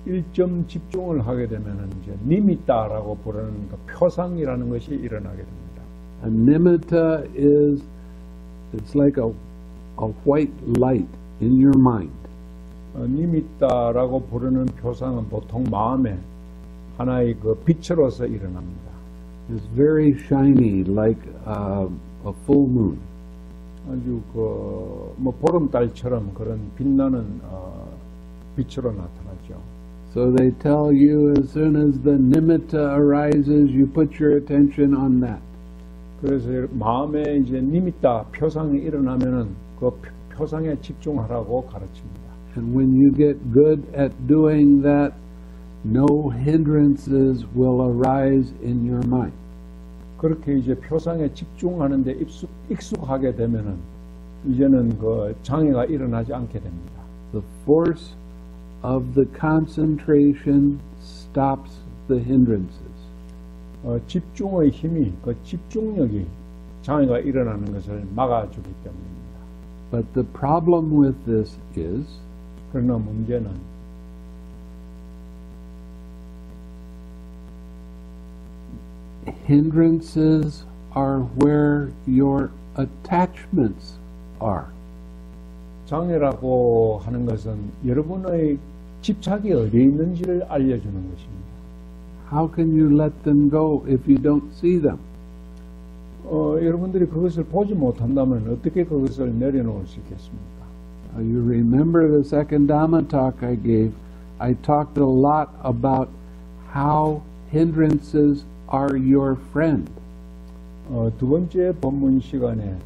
1점 집중을 하게 되면 이제 니미따라고 부르는 그 표상이라는 것이 일어나게 됩니다. A nimitta is, it's like a white light in your mind. 니미따라고 부르는 표상은 보통 마음에 하나의 그 빛으로서 일어납니다. It's very shiny, like a full moon. 아주 뭐 보름달처럼 그런 빛나는 빛으로 나타나죠. So they tell you as soon as the nimitta arises, you put your attention on that. 그래서 마음에 이제 니미따 표상이 일어나면은 그 표상에 집중하라고 가르칩니다. And when you get good at doing that, no hindrances will arise in your mind. 그렇게 이제 표상에 집중하는데 익숙하게 되면은 이제는 그 장애가 일어나지 않게 됩니다. The force of the concentration stops the hindrances. 집중의 힘이, 그 집중력이 장애가 일어나는 것을 막아주기 때문입니다. But the problem with this is 그러나 문제는 hindrances are where your attachments are. 장애라고 하는 것은 여러분의 집착이 어디에 있는지를 알려주는 것입니다. How can you let them go if you don't see them? 여러분들이 그것을 보지 못한다면 어떻게 그것을 내려놓을 수 있겠습니까? You remember the second Dhamma talk I gave? I talked a lot about how hindrances are your friend. 두 번째 법문 시간에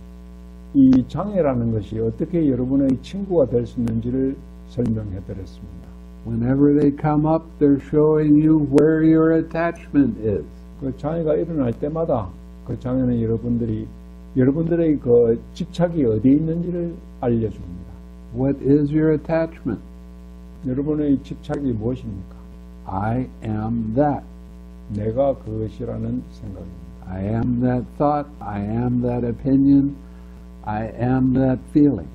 이 장애라는 것이 어떻게 여러분의 친구가 될 수 있는지를 설명해 드렸습니다. Whenever they come up, they're showing you where your attachment is. 그 장애가 일어날 때마다 그 장애는 여러분들의 그 집착이 어디에 있는지를 알려줍니다. What is your attachment? 여러분의 집착이 무엇입니까? I am that. 내가 그것이라는 생각입니다. I am that thought. I am that opinion. I am that feeling.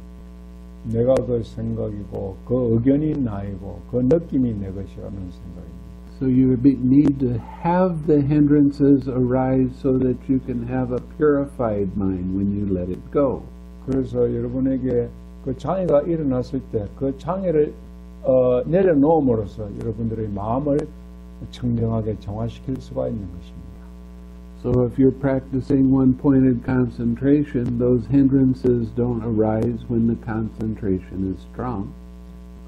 내가 그 생각이고 그 의견이 나이고 그 느낌이 내 것이라는 생각입니다. So you need to have the hindrances arise so that you can have a purified mind when you let it go. 그래서 여러분에게 그 장애가 일어났을 때 그 장애를 내려놓음으로써 여러분들의 마음을 청정하게 정화시킬 수가 있는 것입니다. So if you're practicing one-pointed concentration, those hindrances don't arise when the concentration is strong.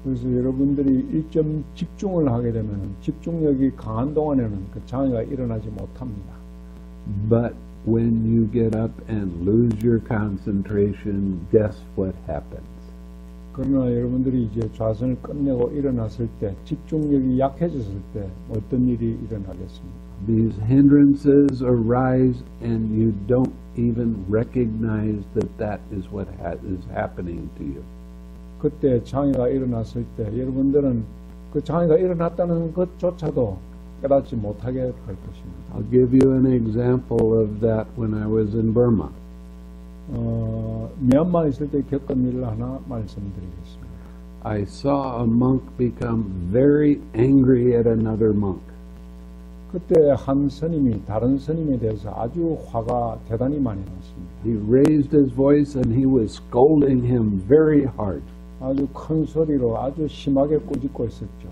그래서 여러분들이 일점 집중을 하게 되면 집중력이 강한 동안에는 그 장애가 일어나지 못합니다. But when you get up and lose your concentration, guess what happens? 그러나 여러분들이 이제 좌선을 끝내고 일어났을 때 집중력이 약해졌을 때 어떤 일이 일어나겠습니까? These hindrances arise and you don't even recognize that that is what is happening to you. 그때 장애가 일어났을 때 여러분들은 그 장애가 일어났다는 것조차도 깨닫지 못하게 될 것입니다. I'll give you an example of that when I was in Burma. 미얀마에 있을 때 겪은 일을 하나 말씀드리겠습니다. I saw a monk become very angry at another monk. 그때 한 스님이 다른 스님에 대해서 아주 화가 대단히 많이 났습니다. He raised his voice and he was scolding him very hard. 아주 큰 소리로 아주 심하게 꾸짖고 있었죠.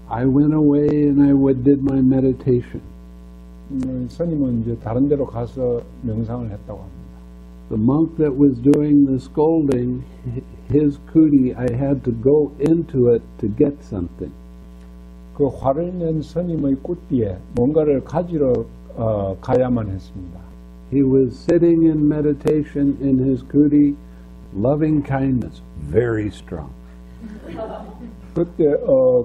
I went away and I did my meditation. 스님은 이제 다른 데로 가서 명상을 했다고 합니다. The monk that was doing the scolding, his kuti, I had to go into it to get something. 그 화를 낸 스님의 꿀띠에 뭔가를 가지러 가야만 했습니다. He was sitting in meditation in his kuti, loving kindness, very strong. 그때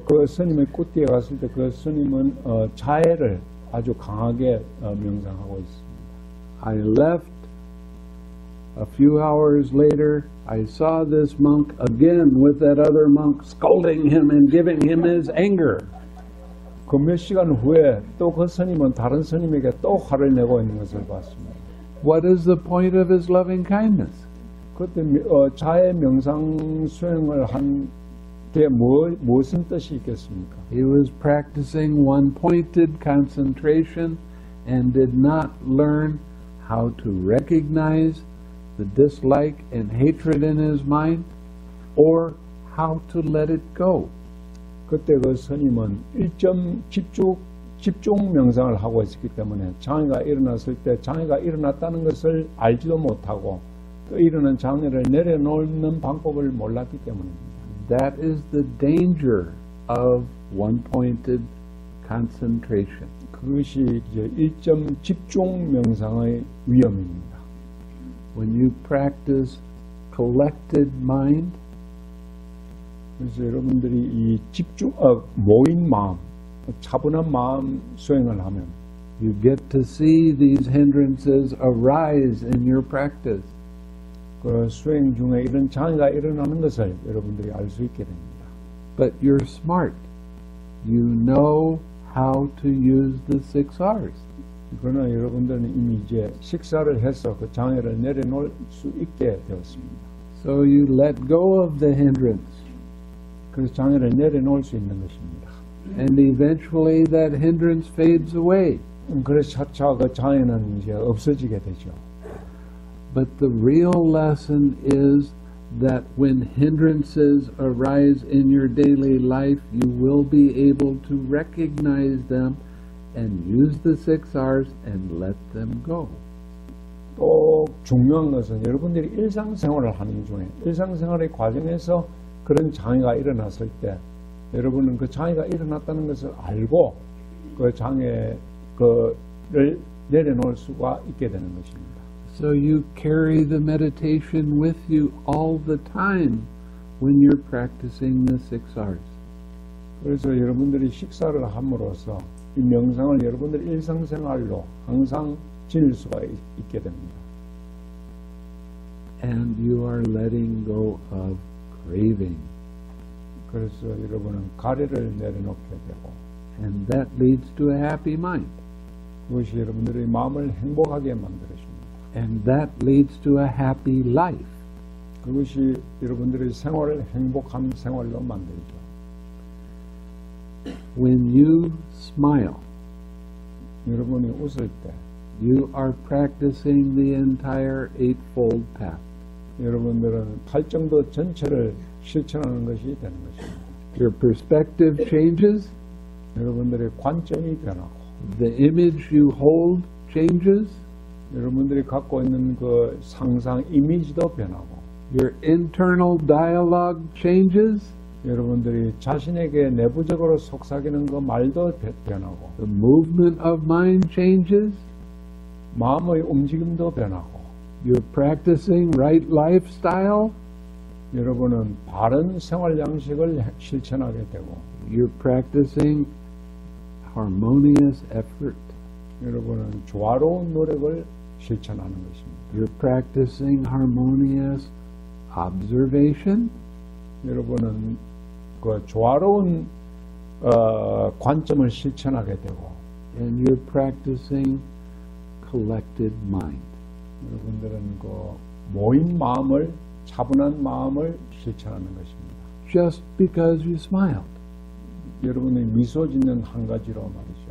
그 스님의 꿀띠에 갔을 때 그 스님은 자애를 아주 강하게 명상하고 있습니다. I left. A few hours later, I saw this monk again with that other monk scolding him and giving him his anger. 그 몇 시간 후에 또 그 스님은 다른 스님에게 또 화를 내고 있는 것을 봤습니다. What is the point of his loving kindness? 그때 자해 명상 수행을 한 게 무슨 뜻이 있겠습니까? He was practicing one-pointed concentration and did not learn how to recognize the dislike and hatred in his mind or how to let it go. 그때 그 스님은 일점 집중 명상을 하고 있었기 때문에 장애가 일어났을 때 장애가 일어났다는 것을 알지도 못하고 또 일어난 장애를 내려놓는 방법을 몰랐기 때문입니다. That is the danger of one-pointed concentration. 그것이 이제 일점 집중 명상의 위험입니다. When you practice collected mind, 그래서 여러분들이 이 모인 마음, 차분한 마음 수행을 하면 you get to see these hindrances arise in your practice. 그 수행 중에 이런 장애가 일어나는 것을 여러분들이 알 수 있게 됩니다. But you're smart. You know how to use the 6 R's. 그러나 여러분들은 이미 이제 식사를 해서 그 장애를 내려놓을 수 있게 되었습니다. So you let go of the hindrance. 그래서 장애를 내려놓을 수 있는 것입니다. And eventually that hindrance fades away. 그래서 차차 그 장애는 이제 없어지게 되죠. But the real lesson is that when hindrances arise in your daily life, you will be able to recognize them and use the 6 R's and let them go. 또 중요한 것은 여러분들이 일상생활을 하는 중에 일상생활의 과정에서 그런 장애가 일어났을 때 여러분은 그 장애가 일어났다는 것을 알고 그 장애를 내려놓을 수가 있게 되는 것입니다. So you carry the meditation with you all the time when you're practicing the 6 R's. 그래서 여러분들이 식사를 함으로써 이 명상을 여러분들 일상생활로 항상 지닐 수가 있게 됩니다. And you are letting go of craving. 그래서 여러분은 가래를 내려놓게 되고 And that leads to a happy mind. 그것이 여러분들의 마음을 행복하게 만들어줍니다. And that leads to a happy life. 그것이 여러분들의 생활을 행복한 생활로 만들죠. When you smile, 여러분이 웃을 때 you are practicing the entire Eightfold Path. 여러분들은 팔정도 전체를 실천하는 것이 되는 것입니다. Your perspective changes, 여러분들의 관점이 변하고 the image you hold changes, 여러분들이 갖고 있는 그 상상 이미지도 변하고 your internal dialogue changes, 여러분들이 자신에게 내부적으로 속삭이는 그 말도 변하고 the movement of mind changes, 마음의 움직임도 변하고 you're practicing right lifestyle, 여러분은 바른 생활 양식을 실천하게 되고 you're practicing harmonious effort, 여러분은 조화로운 노력을 실천하는 것입니다. you're practicing harmonious observation, 여러분은 그 조화로운 관점을 실천하게 되고 and you're practicing collected mind. 여러분들은 그 모인 마음을 차분한 마음을 실천하는 것입니다. Just because you smiled. 여러분의 미소 짓는 한 가지로 말이죠.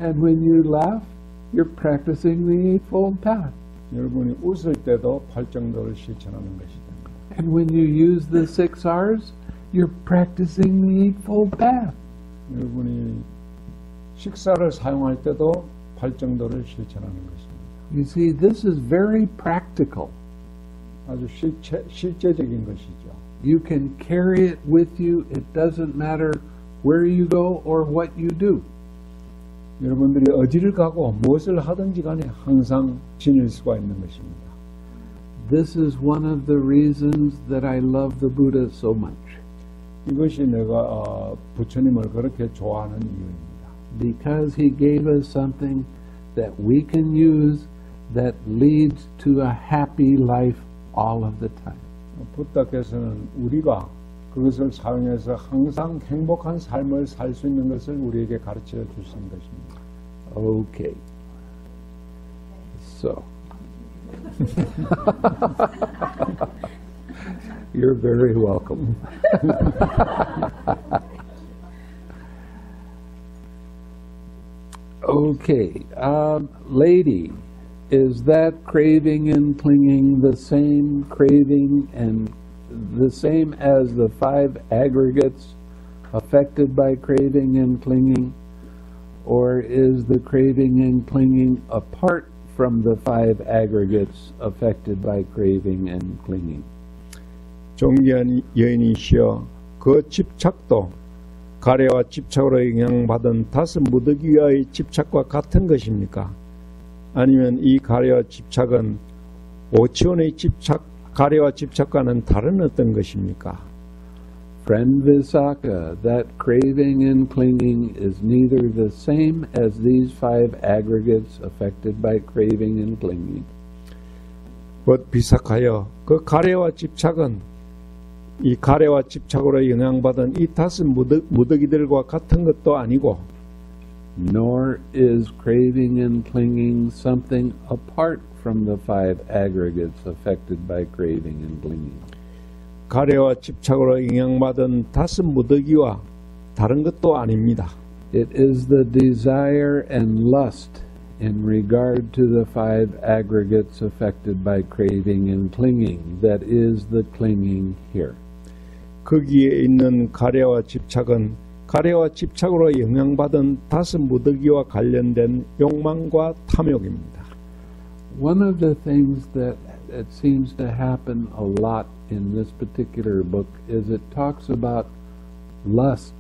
And when you laugh, you're practicing the Eightfold Path. 여러분이 웃을 때도 팔정도를 실천하는 것이 됩니다. And when you use the 6 R's, you're practicing the Eightfold Path. 여러분이 식사를 사용할 때도 팔정도를 실천하는 것입니다. You see, this is very practical. 아주 실제적인 것이죠. You can carry it with you. It doesn't matter where you go or what you do. 여러분들이 어디를 가고 무엇을 하든지 간에 항상 지닐 수가 있는 것입니다. This is one of the reasons that I love the Buddha so much. 이것이 내가 부처님을 그렇게 좋아하는 이유입니다. Because he gave us something that we can use that leads to a happy life all of the time. 부다께서는 우리가 그것을 사용해서 항상 행복한 삶을 살 수 있는 것을 우리에게 가르쳐 주시는 것입니다. Okay. So. You're very welcome. Okay. Lady, is that craving and clinging the same craving and the same as the 5 aggregates affected by craving and clinging? Or is the craving and clinging apart from the 5 aggregates affected by craving and clinging? 존귀한 여인이시여, 그 집착도 가래와 집착으로 영향받은 5 무더기와의 집착과 같은 것입니까? 아니면 이 가래와 집착은 5차원의 집착, 가래와 집착과는 다른 어떤 것입니까? Friend Visakha, that craving and clinging is neither the same as these 5 aggregates affected by craving and clinging. 비삭하여 그 가래와 집착은 이 가래와 집착으로 영향받은 이 5 무더기들과 같은 것도 아니고, nor is craving and clinging something apart from the 5 aggregates affected by craving and clinging. 가래와 집착으로 영향받은 5 무더기와 다른 것도 아닙니다. It is the desire and lust in regard to the 5 aggregates affected by craving and clinging that is the clinging here. 거기에 있는 가래와 집착은 가래와 집착으로 영향받은 5 무더기와 관련된 욕망과 탐욕입니다. One of the things that it seems to happen a lot in this particular book is it talks about lust.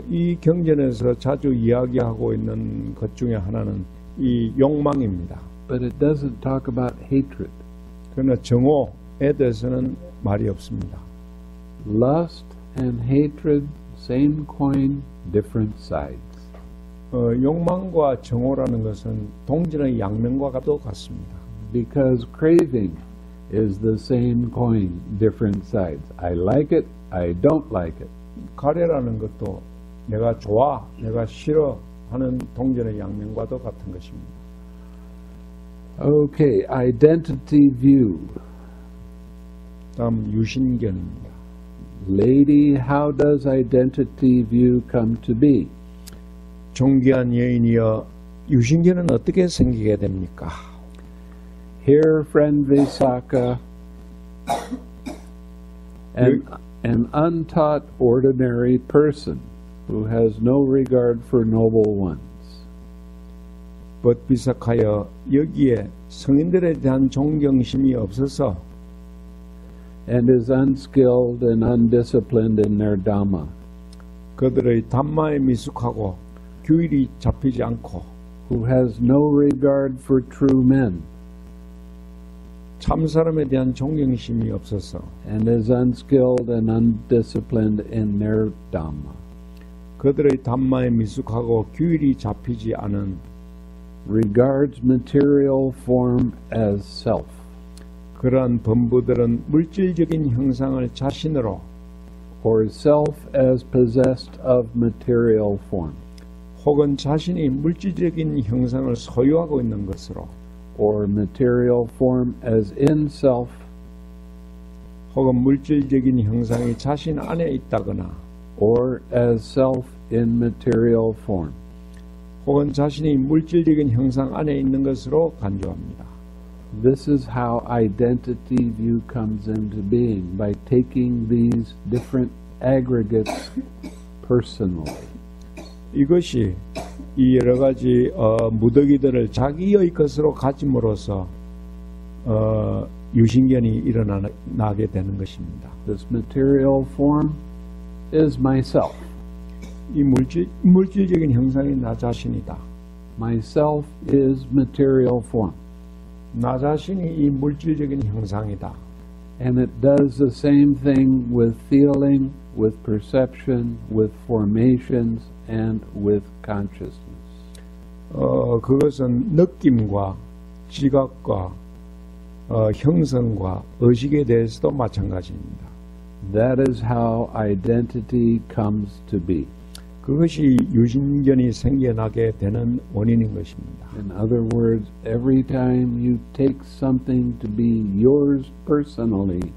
이 경전에서 자주 이야기하고 있는 것 중에 하나는 이 욕망입니다. But it doesn't talk about hatred. 그러나 정오에 대해서는 말이 없습니다. Lust and hatred, same coin, different sides. 욕망과 정오라는 것은 동전의 양면과 같습니다. Because craving is the same coin, different sides. I like it, I don't like it. 가래라는 것도 내가 좋아, 내가 싫어 하는 동전의 양면과도 같은 것입니다. Okay, identity view. 다음 유신견입니다. Lady, how does identity view come to be? 존귀한 여인이여, 유신견은 어떻게 생기게 됩니까? Here, friend Visakha, an untaught ordinary person who has no regard for noble ones. 비삭하여 여기에 성인들에 대한 존경심이 없어서 and is unskilled and undisciplined in their Dhamma. 그들의 담마에 미숙하고 규율이 잡히지 않고 who has no regard for true men 참 사람에 대한 존경심이 없어서 and is unskilled and undisciplined in their Dhamma. 그들의 담마에 미숙하고 규율이 잡히지 않은 regards material form as self. 그러한 범부들은 물질적인 형상을 자신으로 or self as possessed of material form. 혹은 자신이 물질적인 형상을 소유하고 있는 것으로 or material form as in self. 혹은 물질적인 형상이 자신 안에 있다거나 or as self in material form. 혹은 자신이 물질적인 형상 안에 있는 것으로 간주합니다. This is how identity view comes into being, by taking these different aggregates personally. 이것이 이 여러 가지 무더기들을 자기의 것으로 가짐으로써 유신견이 일어나게 되는 것입니다. This material form is myself. 이 물질적인 형상이 나 자신이다. Myself is material form. 나 자신이 이 물질적인 형상이다. And it does the same thing with feeling, with perception, with formations, and with consciousness. 그것은 느낌과 지각과 형성과 의식에 대해서도 마찬가지입니다. That is how identity comes to be. 그것이 유신견이 생겨나게 되는 원인인 것입니다. In other words, every time you take something to be yours personally,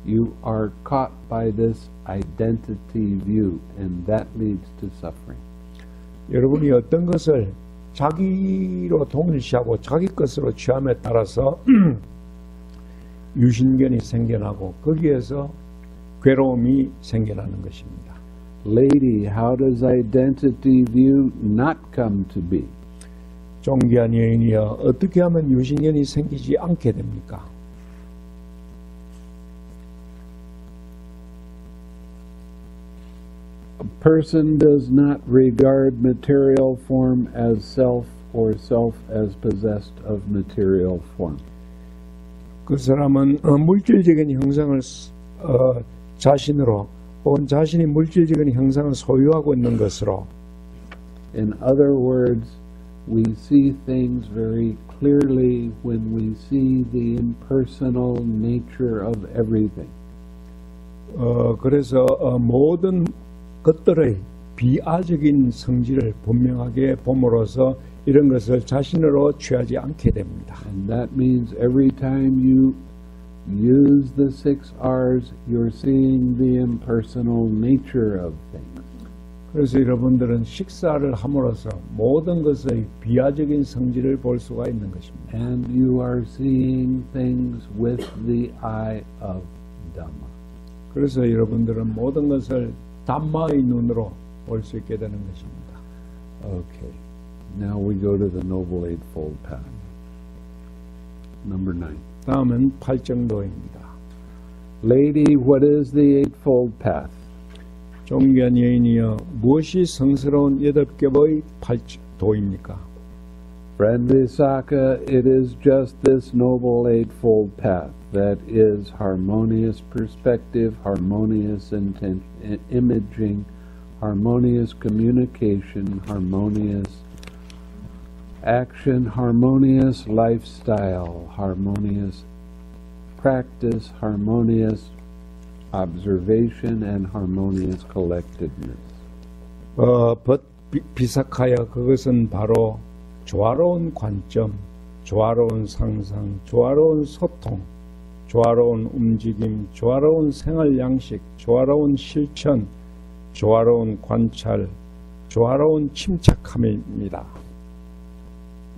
you are caught by this identity view, and that leads to suffering. 여러분이 어떤 것을 자기로 동일시하고 자기 것으로 취함에 따라서 유신견이 생겨나고 거기에서 괴로움이 생겨나는 것입니다. Lady, how does identity view not come to be? 존귀한 여인이여 어떻게 하면 유신견이 생기지 않게 됩니까? A person does not regard material form as self or self as possessed of material form. 그 사람은 물질적인 형상을 자신으로 혹은 자신이 물질적인 형상을 소유하고 있는 것으로 In other words, we see things very clearly when we see the impersonal nature of everything. 그래서 모든 것들의 비아적인 성질을 분명하게 봄으로써 이런 것을 자신으로 취하지 않게 됩니다. And that means every time you use the 6 R's, you're seeing the impersonal nature of things. 그래서 여러분들은 식사를 함으로써 모든 것의 비아적인 성질을 볼 수가 있는 것입니다. And you are seeing things with the eye of Dhamma. 그래서 여러분들은 모든 것을 담마의 눈으로 볼 수 있게 되는 것입니다. Okay. Now we go to the Noble Eightfold Path. Number 9. 다음은 팔정도입니다. Lady, what is the Eightfold Path? 존귀한 여인이여 무엇이 성스러운 8겹의 팔도입니까? Friend Visakha, it is just this Noble Eightfold Path that is harmonious perspective, harmonious imaging, harmonious communication, harmonious action, harmonious lifestyle, harmonious practice, harmonious observation, and harmonious collectedness. 비사카야 그것은 바로 조화로운 관점, 조화로운 상상, 조화로운 소통, 조화로운 움직임, 조화로운 생활 양식, 조화로운 실천, 조화로운 관찰, 조화로운 침착함입니다.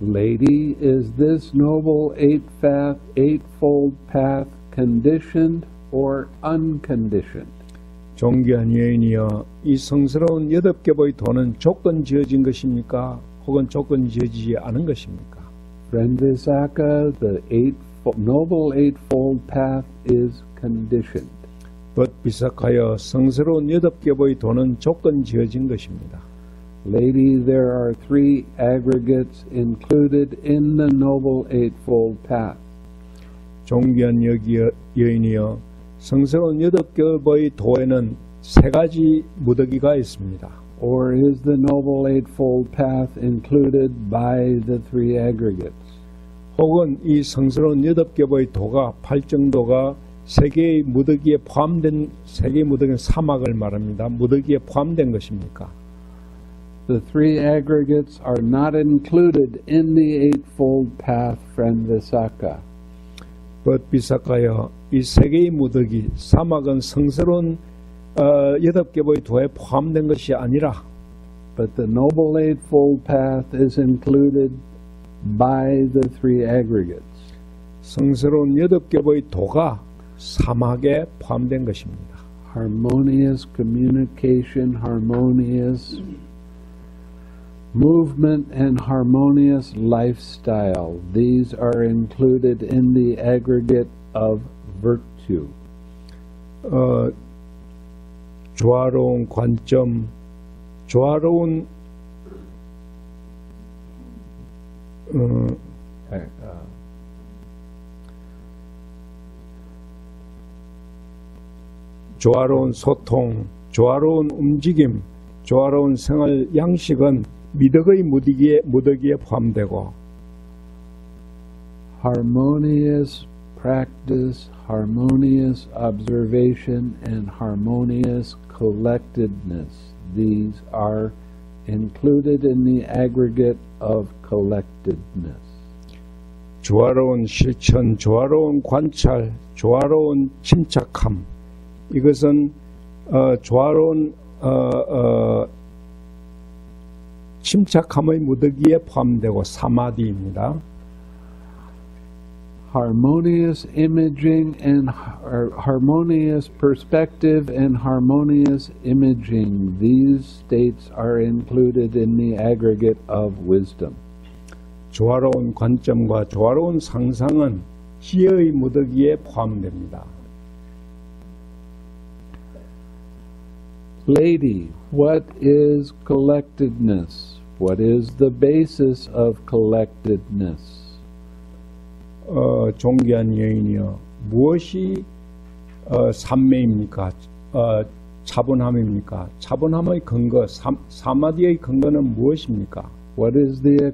Lady, is this noble eightfold path conditioned or unconditioned? 존귀한 여인이여 이 성스러운 8겹의 도는 조건 지어진 것입니까? 혹은 조건 지어지지 않은 것입니까? Friend Visakha, the noble eightfold path is conditioned. 비사카여 성스러운 8겹의 도는 조건 지어진 것입니다. Lady, there are 3 aggregates included in the Noble Eightfold Path. 존귀한 여인이여 성스러운 8겹의 도에는 3가지 무더기가 있습니다. Or is the Noble Eightfold Path included by the 3 aggregates? 혹은 이 성스러운 8겹의 도가 팔정도가 3개의 무더기에 포함된 3개의 무더기는 사막을 말합니다. 무더기에 포함된 것입니까? The 3 aggregates are not included in the Eightfold Path, friend Visakha. 비사카여 이 3개의 무더기 사막은 성스러운 8겹의 도에 포함된 것이 아니라 But the Noble Eightfold Path is included by the 3 aggregates. 성스러운 8겹의 도가 사막에 포함된 것입니다. Harmonious communication, harmonious movement, and harmonious lifestyle. These are included in the aggregate of virtue. 조화로운 관점, 조화로운 조화로운 소통, 조화로운 움직임, 조화로운 생활 양식은 미덕의 무더기에 포함되고 harmonious practice harmonious observation and harmonious collectedness. These are included in the aggregate of collectedness. 조화로운 실천, 조화로운 관찰, 조화로운 침착함. 이것은 조화로운 침착함의 무더기에 포함되고 사마디입니다. Harmonious imaging and harmonious perspective and harmonious imaging. These states are included in the aggregate of wisdom. 조화로운 관점과 조화로운 상상은 지혜의 무더기에 포함됩니다. Lady, what is collectedness? What is the basis of collectedness? 존귀한 여인이여, 무엇이 삼매입니까? 차분함입니까? 차분함의 근거, 사마디의 근거는 무엇입니까? What is the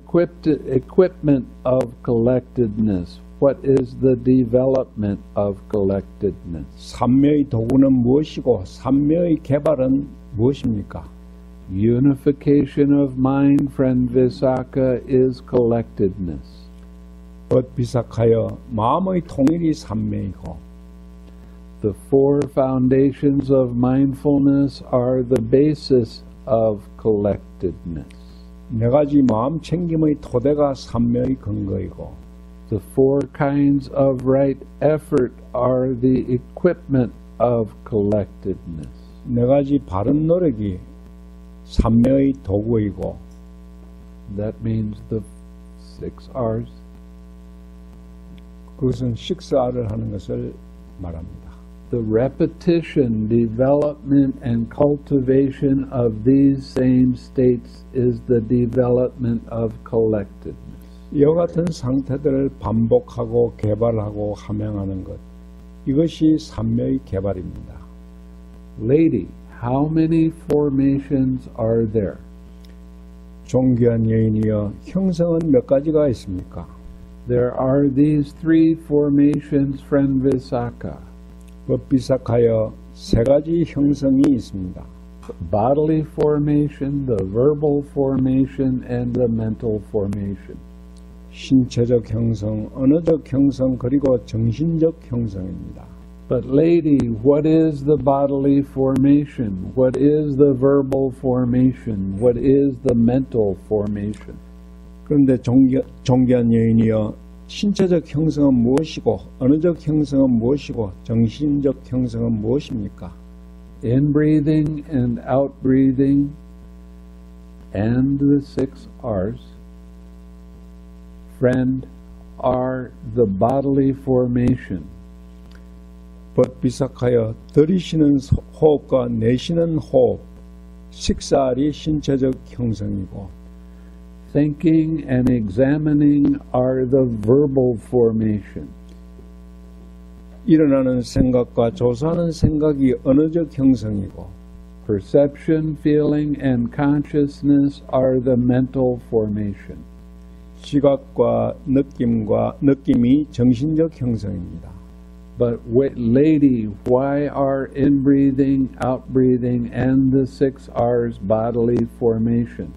equipment of collectedness? What is the development of collectedness? 삼매의 도구는 무엇이고 삼매의 개발은 무엇입니까? Unification of mind, friend Visakha, is collectedness. 비삭하여 마음의 통일이 삼매이고 The four foundations of mindfulness are the basis of collectedness. 네 가지 마음 챙김의 토대가 삼매의 근거이고 The four kinds of right effort are the equipment of collectedness. 네 가지 바른 노력이 삼매의 도구이고 That means the 6 R's. 그것은 6R을 하는 것을 말합니다. The repetition, development, and cultivation of these same states is the development of collectedness. 이와 같은 상태들을 반복하고 개발하고 함양하는 것, 이것이 삼매의 개발입니다. Lady, how many formations are there? 존귀한 여인이여, 형성은 몇 가지가 있습니까? There are these 3 formations, friend Visakha. 비삭하여 세 가지 형성이 있습니다. Bodily formation, the verbal formation, and the mental formation. 신체적 형성, 언어적 형성, 그리고 정신적 형성입니다. But lady, what is the bodily formation? What is the verbal formation? What is the mental formation? 그런데 존귀한 여인이여, 신체적 형성은 무엇이고 언어적 형성은 무엇이고 정신적 형성은 무엇입니까? In-breathing and out-breathing and the 6 R's, friend, are the bodily formation. 비삭하여 들이쉬는 호흡과 내쉬는 호흡, 6R이 신체적 형성이고 Thinking and examining are the verbal formation. 일어나는 생각과 조사하는 생각이 언어적 형성이고 Perception, feeling, and consciousness are the mental formation. 시각과 느낌이 정신적 형성입니다. But lady, why are in-breathing, out-breathing, and the 6 R's bodily formation?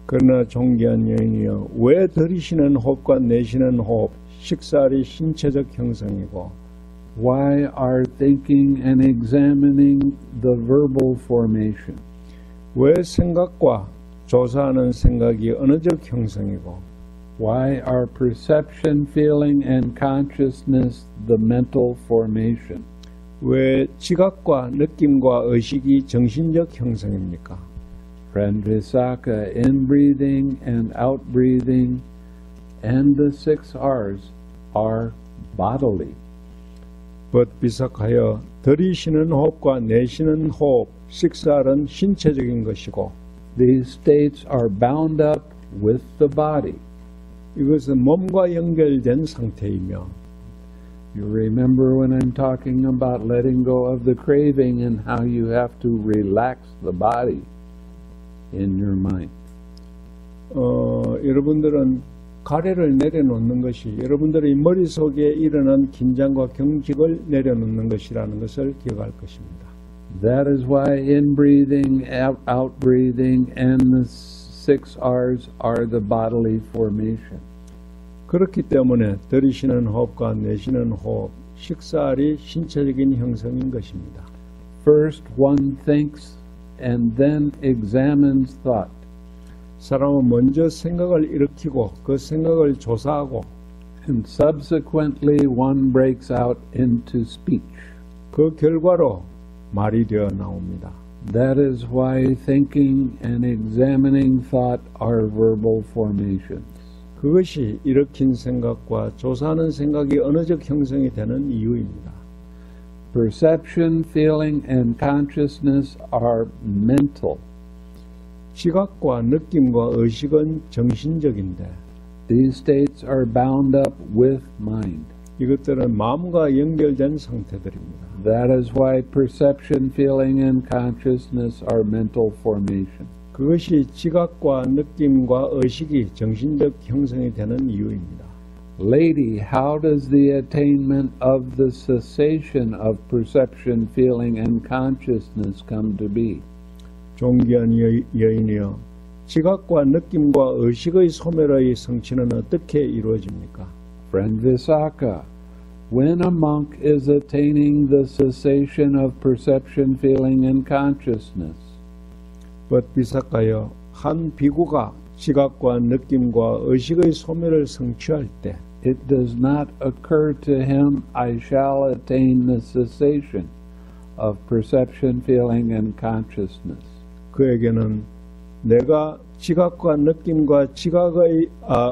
그러나 존귀한 여인이여, 왜 들이쉬는 호흡과 내쉬는 호흡, 6R이 신체적 형성이고 Why are thinking and examining the verbal formation? 왜 생각과 조사하는 생각이 언어적 형성이고 Why are perception, feeling, and consciousness the mental formation? 왜 지각과 느낌과 의식이 정신적 형성입니까? Friend Visakha, in-breathing and out-breathing and the 6 R's are bodily. 비삭하여 들이쉬는 호흡과 내쉬는 호흡, 6R은 신체적인 것이고 These states are bound up with the body. 이것은 몸과 연결된 상태이며 You remember when I'm talking about letting go of the craving and how you have to relax the body in your mind. 여러분들은 가래를 내려놓는 것이 여러분들의 머릿속에 일어난 긴장과 경직을 내려놓는 것이라는 것을 기억할 것입니다. That is why in-breathing, out-breathing, and the 6 R's are the bodily formation. 그렇기 때문에 들이쉬는 호흡과 내쉬는 호흡, 6R이 신체적인 형성인 것입니다. First one thinks and then examines thought. 사람은 먼저 생각을 일으키고 그 생각을 조사하고 And subsequently one breaks out into speech. 그 결과로 말이 되어 나옵니다. That is why thinking and examining thought are verbal formations. 그것이 일으킨 생각과 조사하는 생각이 언어적 형성이 되는 이유입니다. Perception, feeling, and consciousness are mental. 지각과 느낌과 의식은 정신적인데 These states are bound up with mind. 이것들은 마음과 연결된 상태들입니다. That is why perception, feeling, and consciousness are mental formation. 그것이 지각과 느낌과 의식이 정신적 형성이 되는 이유입니다. Lady, how does the attainment of the cessation of perception, feeling, and consciousness come to be? 존귀한 여인이여, 지각과 느낌과 의식의 소멸의 성취는 어떻게 이루어집니까? Friend Visakha, when a monk is attaining the cessation of perception, feeling, and consciousness, 비사카여, 한 비구가 지각과 느낌과 의식의 소멸을 성취할 때 it does not occur to him, I shall attain the cessation of perception, feeling, and consciousness. 그에게는 내가 지각과 느낌과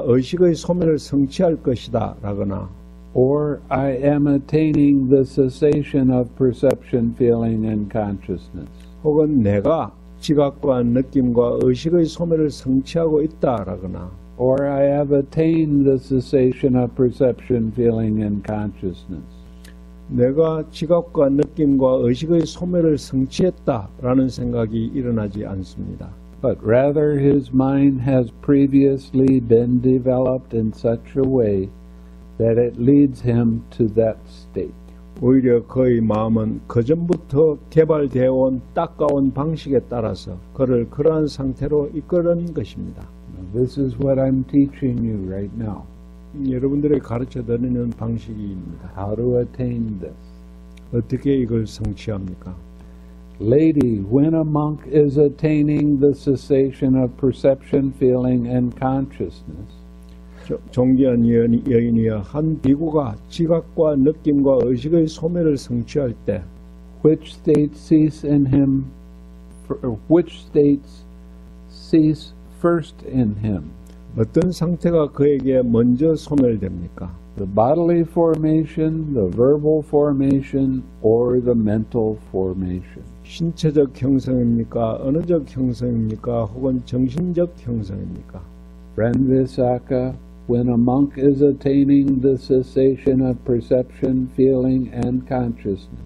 의식의 소멸을 성취할 것이다 라거나 Or I am attaining the cessation of perception, feeling, and consciousness. 혹은 내가 지각과 느낌과 의식의 소멸을 성취하고 있다 라거나 Or I have attained the cessation of perception, feeling, and consciousness. 내가 지각과 느낌과 의식의 소멸을 성취했다 라는 생각이 일어나지 않습니다. But rather his mind has previously been developed in such a way that it leads him to that state. 오히려 그의 마음은 그전부터 개발되어 온 닦아온 방식에 따라서 그를 그러한 상태로 이끄는 것입니다. Now, this is what I'm teaching you right now. 여러분들이 가르쳐드리는 방식입니다. How to attain this. 어떻게 이걸 성취합니까? Lady, when a monk is attaining the cessation of perception, feeling, and consciousness, 존귀한 여인이여, 한 비구가 지각과 느낌과 의식의 소멸을 성취할 때 which states cease first in him? 어떤 상태가 그에게 먼저 소멸됩니까? The bodily formation, the verbal formation, or the mental formation? 신체적 형성입니까? 언어적 형성입니까? 혹은 정신적 형성입니까? Friend Visakha, when a monk is attaining the cessation of perception, feeling, and consciousness,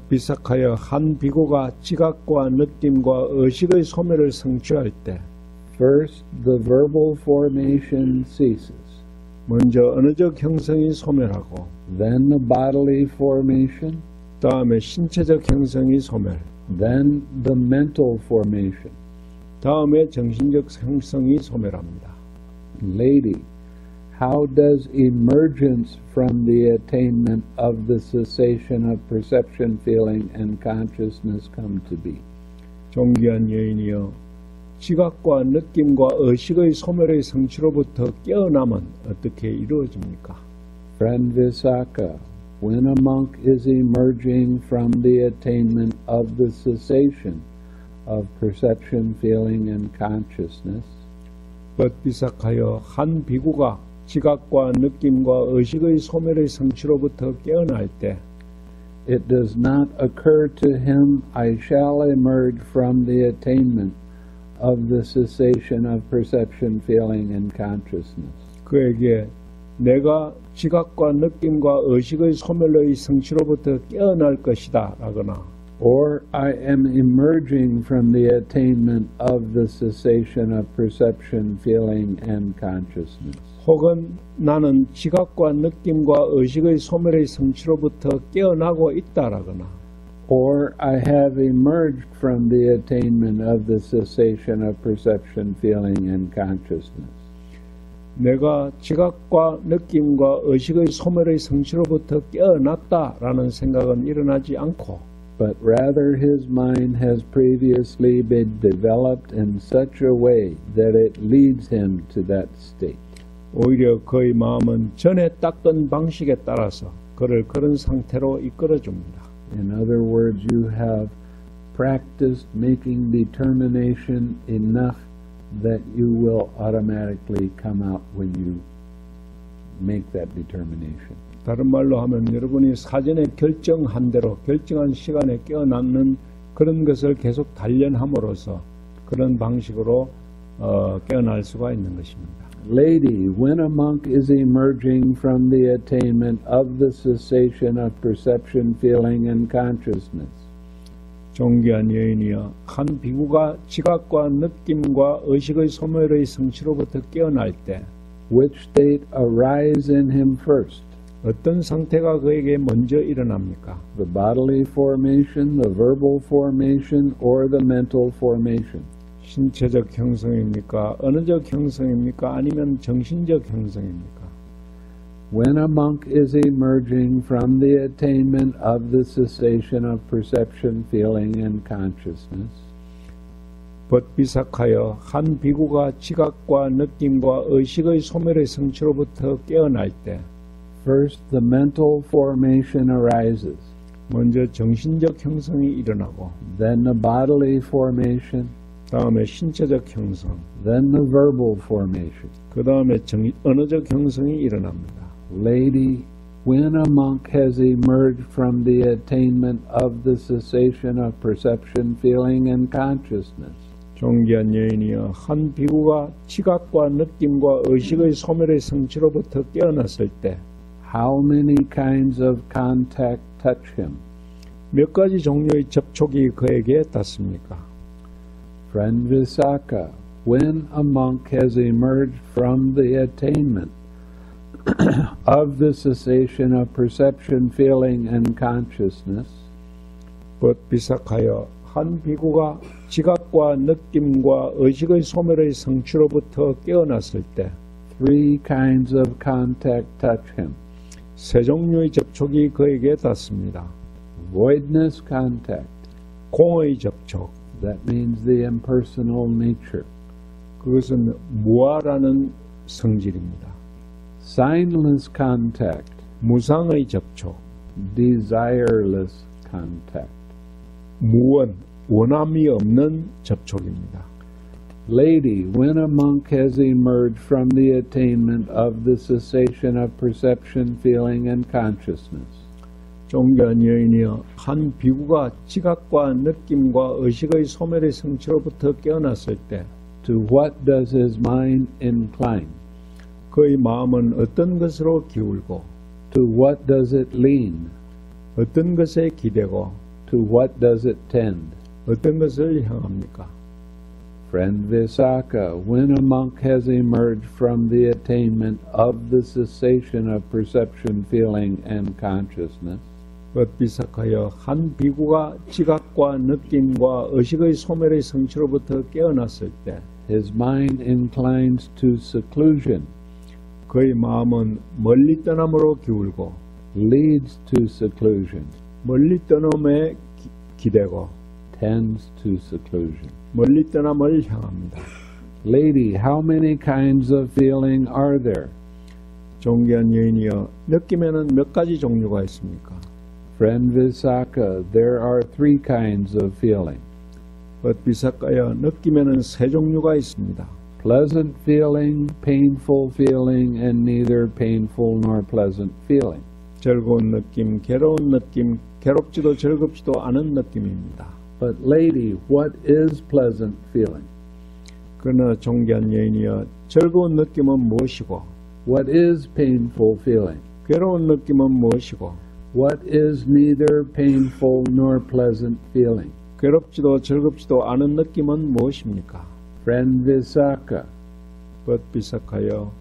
비삭하여 한 비구가 지각과 느낌과 의식의 소멸을 성취할 때 first the verbal formation ceases, 먼저 언어적 형성이 소멸하고 then the bodily formation, 다음에 신체적 형성이 소멸, then the mental formation. 다음에 정신적 형성이 소멸합니다. Lady, how does emergence from the attainment of the cessation of perception, feeling, and consciousness come to be? 존귀한 여인이여, 지각과 느낌과 의식의 소멸의 성취로부터 깨어남은 어떻게 이루어집니까? Friend Visakha, when a monk is emerging from the attainment of the cessation of perception, feeling, and consciousness, 비삭하여 한 비구가 지각과 느낌과 의식의 소멸의 성취로부터 깨어날 때 it does not occur to him, I shall emerge from the attainment of the cessation of perception, feeling, and consciousness. 그에게 내가 지각과 느낌과 의식의 소멸의 성취로부터 깨어날 것이다 라거나 or I am emerging from the attainment of the cessation of perception, feeling, and consciousness. 혹은 나는 지각과 느낌과 의식의 소멸의 성취로부터 깨어나고 있다라거나 Or I have emerged from the attainment of the cessation of perception, feeling, and consciousness. 내가 지각과 느낌과 의식의 소멸의 성취로부터 깨어났다라는 생각은 일어나지 않고 But rather his mind has previously been developed in such a way that it leads him to that state. 오히려 그의 마음은 전에 닦은 방식에 따라서 그를 그런 상태로 이끌어줍니다. In other words, you have practiced making determination enough that you will automatically come out when you make that determination. 다른 말로 하면 여러분이 사전에 결정한 대로 결정한 시간에 깨어나는 그런 것을 계속 단련함으로써 그런 방식으로 깨어날 수가 있는 것입니다. Lady, when a monk is emerging from the attainment of the cessation of perception, feeling, and consciousness, 존귀한 여인이여, 한 비구가 지각과 느낌과 의식의 소멸의 성취로부터 깨어날 때 which state arise in him first? 어떤 상태가 그에게 먼저 일어납니까? The bodily formation, the verbal formation, or the mental formation? 신체적 형성입니까? 언어적 형성입니까? 아니면 정신적 형성입니까? When a monk is emerging from the attainment of the cessation of perception, feeling, and consciousness, 벗비삭하여 한 비구가 지각과 느낌과 의식의 소멸의 성취로부터 깨어날 때 first the mental formation arises, 먼저 정신적 형성이 일어나고 then the bodily formation, 다음에 신체적 형성, then the verbal formation. 그 다음에 언어적 형성이 일어납니다. Lady, when a monk has emerged from the attainment of the cessation of perception, feeling, and consciousness, 존귀한 여인이여, 한 비구가 지각과 느낌과 의식의 소멸의 성취로부터 깨어났을 때 how many kinds of contact touch him? 몇 가지 종류의 접촉이 그에게 닿습니까? Friend Visakha, when a monk has emerged from the attainment of the cessation of perception, feeling, and consciousness, 벗비삭하여 한 비구가 지각과 느낌과 의식의 소멸의 성취로부터 깨어났을 때 three kinds of contact touch him. 세 종류의 접촉이 그에게 닿습니다. Voidness contact, 공의 접촉, that means the impersonal nature. 그것은 무아라는 성질입니다. Signless contact, 무상의 접촉, desireless contact. 무원, 원함이 없는 접촉입니다. Lady, when a monk has emerged from the attainment of the cessation of perception, feeling, and consciousness, 존귀한 여인이여, 한 비구가 지각과 느낌과 의식의 소멸의 성취로부터 깨어났을 때 to what does his mind incline? 그의 마음은 어떤 것으로 기울고 To what does it lean? 어떤 것에 기대고 To what does it tend? 어떤 것을 향합니까? Friend Visakha, when a monk has emerged from the attainment of the cessation of perception, feeling, and consciousness, 벗비삭하여 한 비구가 지각과 느낌과 의식의 소멸의 성취로부터 깨어났을 때 his mind inclines to seclusion, 그의 마음은 멀리 떠남으로 기울고 leads to seclusion, 멀리 떠남에 기대고 tends to seclusion. 멀리 떠남을 향합니다. Lady, how many kinds of feeling are there? 존귀한 여인이여, 느낌에는 몇 가지 종류가 있습니까? Friend Visakha, there are three kinds of feeling. 벗비삭하여 느낌에는 세 종류가 있습니다. Pleasant feeling, painful feeling, and neither painful nor pleasant feeling. 즐거운 느낌, 괴로운 느낌, 괴롭지도 즐겁지도 않은 느낌입니다. But lady, what is pleasant feeling? 그러나 존귀한 여인이여, 즐거운 느낌은 무엇이고 What is painful feeling? 괴로운 느낌은 무엇이고 What is neither painful nor pleasant feeling? 괴롭지도 즐겁지도 않은 느낌은 무엇입니까? Friend Visakha, 벗비삭하여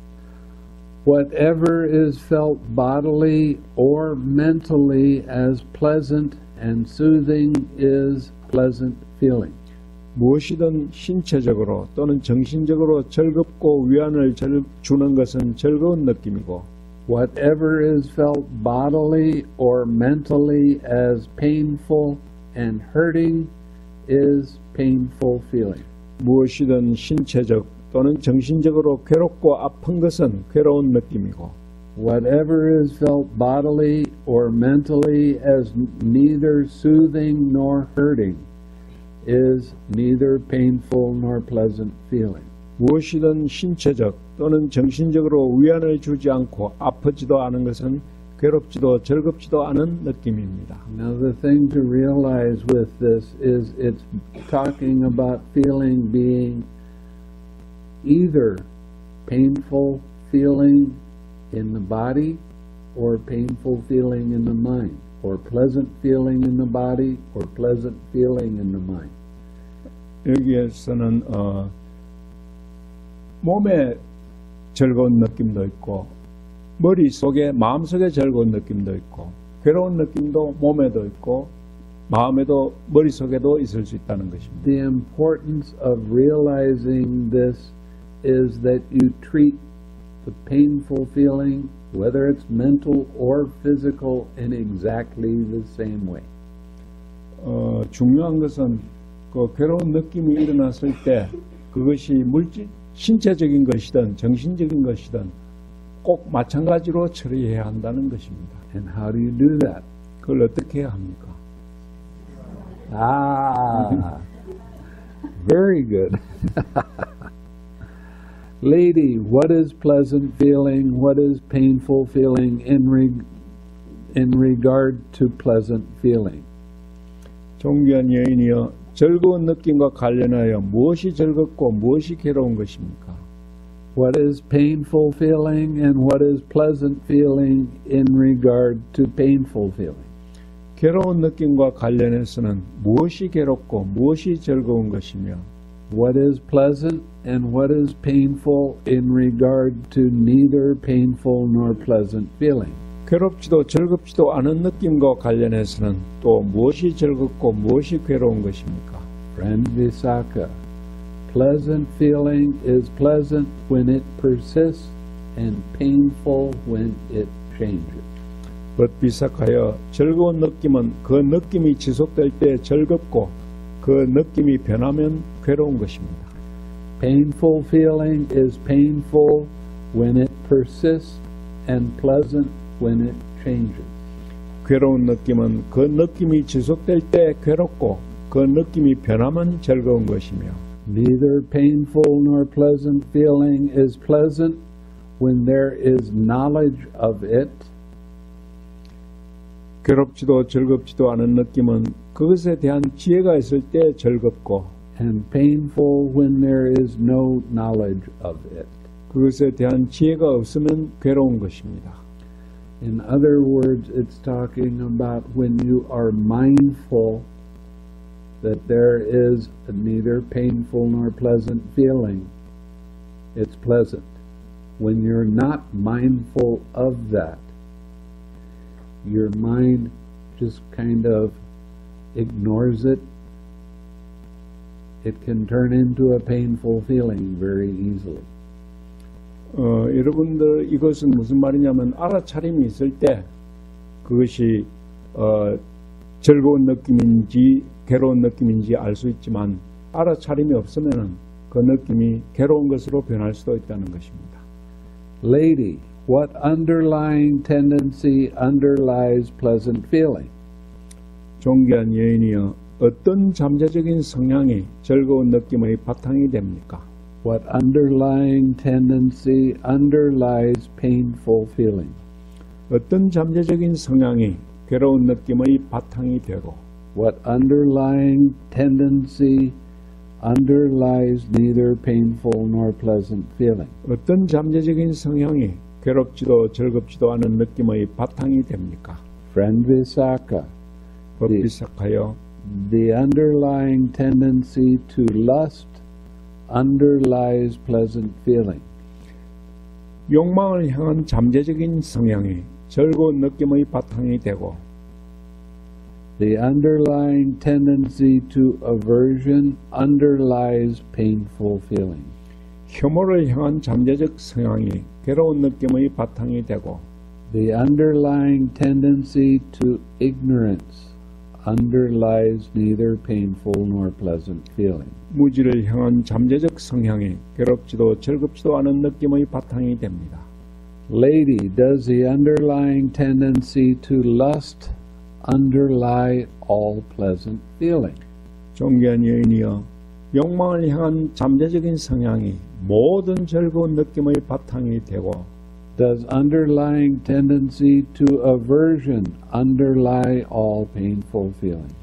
whatever is felt bodily or mentally as pleasant and soothing is pleasant feeling. 무엇이든 신체적으로 또는 정신적으로 즐겁고 위안을 주는 것은 즐거운 느낌이고 Whatever is felt bodily or mentally as painful and hurting is painful feeling. 무엇이든 신체적 또는 정신적으로 괴롭고 아픈 것은 괴로운 느낌이고 Whatever is felt bodily or mentally as neither soothing nor hurting is neither painful nor pleasant feeling. 무엇이든 신체적 또는 정신적으로 위안을 주지 않고 아프지도 않은 것은 괴롭지도 즐겁지도 않은 느낌입니다. Now the thing to realize with this is it's talking about feeling being either painful feeling in the body or painful feeling in the mind, or pleasant feeling in the body or pleasant feeling in the mind. 여기에서는 몸에 즐거운 느낌도 있고 머릿속에 마음속에 즐거운 느낌도 있고 괴로운 느낌도 몸에도 있고 마음에도 머릿속에도 있을 수 있다는 것입니다. The importance of realizing this is that you treat the painful feeling, whether it's mental or physical, in exactly the same way. 중요한 것은 그 괴로운 느낌이 일어났을 때 그것이 신체적인 것이든 정신적인 것이든 꼭 마찬가지로 처리해야 한다는 것입니다. And how do you do that? 그걸 어떻게 해야 합니까? Ah, very good. Lady, what is pleasant feeling? What is painful feeling in regard to pleasant feeling? 존귀한 여인이여, 즐거운 느낌과 관련하여 무엇이 즐겁고 무엇이 괴로운 것입니까? What is painful feeling and what is pleasant feeling in regard to painful feeling? 괴로운 느낌과 관련해서는 무엇이 괴롭고 무엇이 즐거운 것이며 What is pleasant and what is painful in regard to neither painful nor pleasant feeling? 괴롭지도 즐겁지도 않은 느낌과 관련해서는 또 무엇이 즐겁고 무엇이 괴로운 것입니까? Friend Visakha, pleasant feeling is pleasant when it persists and painful when it changes. 벗비삭하여 즐거운 느낌은 그 느낌이 지속될 때 즐겁고 그 느낌이 변하면 괴로운 것입니다. Painful feeling is painful when it persists and pleasant when it changes. 괴로운 느낌은 그 느낌이 지속될 때 괴롭고 그 느낌이 변하면 즐거운 것이며 Neither painful nor pleasant feeling is pleasant when there is knowledge of it. 괴롭지도 즐겁지도 않은 느낌은 그것에 대한 지혜가 있을 때 즐겁고 And painful when there is no knowledge of it. 그것에 대한 지혜가 없으면 괴로운 것입니다. In other words, it's talking about when you are mindful that there is neither painful nor pleasant feeling, it's pleasant. When you're not mindful of that, your mind just kind of ignores it. It can turn into a painful feeling very easily. 여러분들 이것은 무슨 말이냐면 알아차림이 있을 때 그것이 즐거운 느낌인지 괴로운 느낌인지 알 수 있지만 알아차림이 없으면 그 느낌이 괴로운 것으로 변할 수도 있다는 것입니다. Lady, what underlying tendency underlies pleasant feeling? 존귀한 여인이여, 어떤 잠재적인 성향이 즐거운 느낌의 바탕이 됩니까? What underlying tendency underlies painful feeling? 어떤 잠재적인 성향이 괴로운 느낌의 바탕이 되고 What underlying tendency underlies neither painful nor pleasant feeling? 어떤 잠재적인 성향이 괴롭지도 즐겁지도 않은 느낌의 바탕이 됩니까? Friend Visakha, 법비삭하여 the underlying tendency to lust underlies pleasant feeling. 욕망을 향한 잠재적인 성향이 즐거운 느낌의 바탕이 되고 The underlying tendency to aversion underlies painful feeling. 혐오를 향한 잠재적 성향이 괴로운 느낌의 바탕이 되고 The underlying tendency to ignorance underlies neither painful nor pleasant feeling. 무지를 향한 잠재적 성향이 괴롭지도 즐겁지도 않은 느낌의 바탕이 됩니다. Lady, does the underlying tendency to lust underlie all pleasant feeling? 존귀한 여인이여, 욕망을 향한 잠재적인 성향이 모든 즐거운 느낌의 바탕이 되고 Does underlying tendency to aversion underlie all painful feeling?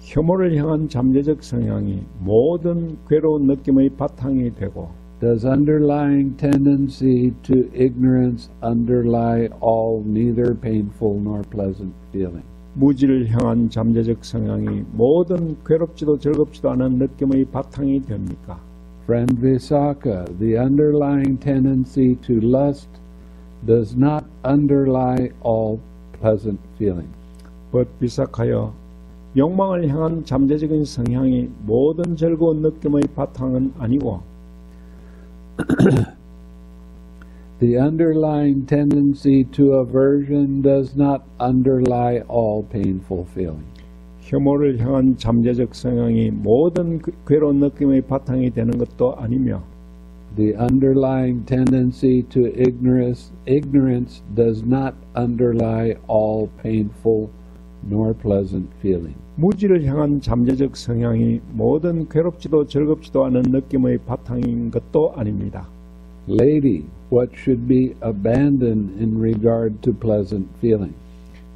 혐오를 향한 잠재적 성향이 모든 괴로운 느낌의 바탕이 되고 Does underlying tendency to ignorance underlie all neither painful nor pleasant feeling? 무지를 향한 잠재적 성향이 모든 괴롭지도 즐겁지도 않은 느낌의 바탕이 됩니까? Friend Visakha, the underlying tendency to lust does not underlie all pleasant feeling. 법비삭하여 욕망을 향한 잠재적인 성향이 모든 즐거운 느낌의 바탕은 아니고 The underlying tendency to aversion does not underlie all painful feeling. 혐오를 향한 잠재적 성향이 모든 괴로운 느낌의 바탕이 되는 것도 아니며 The underlying tendency to ignorance does not underlie all painful nor pleasant feeling. 무지를 향한 잠재적 성향이 모든 괴롭지도 즐겁지도 않은 느낌의 바탕인 것도 아닙니다. Lady, what should be abandoned in regard to pleasant feeling?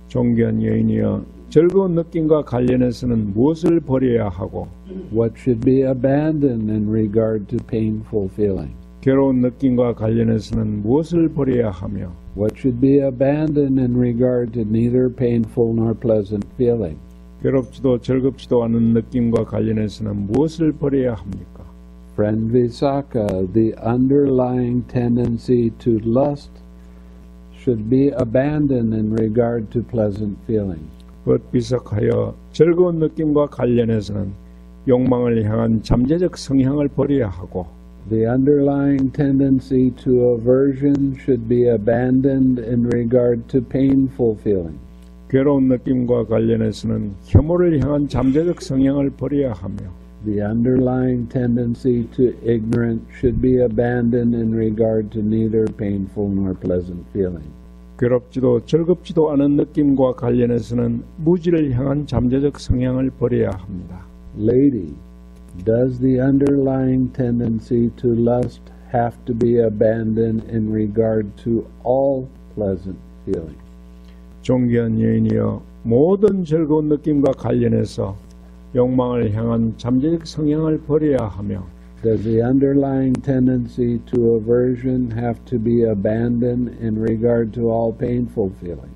존귀한 여인이여, 즐거운 느낌과 관련해서는 무엇을 버려야 하고 What should be abandoned in regard to painful feeling? 괴로운 느낌과 관련해서는 무엇을 버려야 하며 What should be abandoned in regard to neither painful nor pleasant feeling? 괴롭지도 즐겁지도 않은 느낌과 관련해서는 무엇을 버려야 합니까? Friend Visakha, the underlying tendency to lust should be abandoned in regard to pleasant feeling. 법비삭하여 즐거운 느낌과 관련해서는 욕망을 향한 잠재적 성향을 버려야 하고 The underlying tendency to aversion should be abandoned in regard to painful feeling. 괴로운 느낌과 관련해서는 혐오를 향한 잠재적 성향을 버려야 하며 The underlying tendency to ignorance should be abandoned in regard to neither painful nor pleasant feeling. 괴롭지도 즐겁지도 않은 느낌과 관련해서는 무지를 향한 잠재적 성향을 버려야 합니다. Lady, does the underlying tendency to lust have to be abandoned in regard to all pleasant feeling? 존귀한 여인이여, 모든 즐거운 느낌과 관련해서 욕망을 향한 잠재적 성향을 버려야 하며 Does the underlying tendency to aversion have to be abandoned in regard to all painful feeling?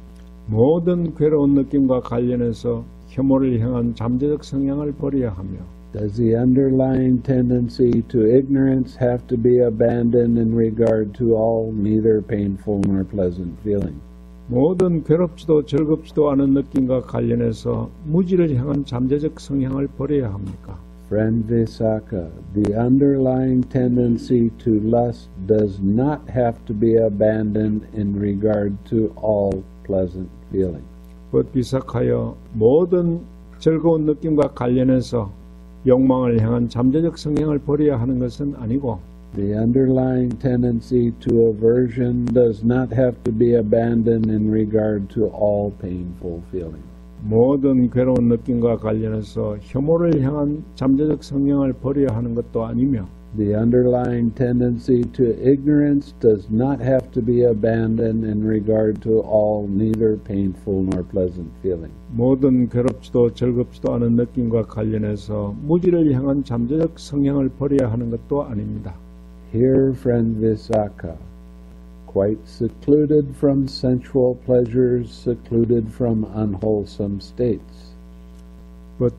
모든 괴로운 느낌과 관련해서 혐오를 향한 잠재적 성향을 버려야 하며 Does the underlying tendency to ignorance have to be abandoned in regard to all neither painful nor pleasant feeling? 모든 괴롭지도 즐겁지도 않은 느낌과 관련해서 무지를 향한 잠재적 성향을 버려야 합니까? Friend Visakha, the underlying tendency to lust does not have to be abandoned in regard to all pleasant feeling. 법비삭하여 모든 즐거운 느낌과 관련해서 욕망을 향한 잠재적 성향을 버려야 하는 것은 아니고 The underlying tendency to aversion does not have to be abandoned in regard to all painful feeling. 모든 괴로운 느낌과 관련해서 혐오를 향한 잠재적 성향을 버려야 하는 것도 아니며 The underlying tendency to ignorance does not have to be abandoned in regard to all neither painful nor pleasant feeling. 모든 괴롭지도 즐겁지도 않은 느낌과 관련해서 무지를 향한 잠재적 성향을 버려야 하는 것도 아닙니다. Here, friend Visakha, quite secluded from sensual pleasures, secluded from unwholesome states.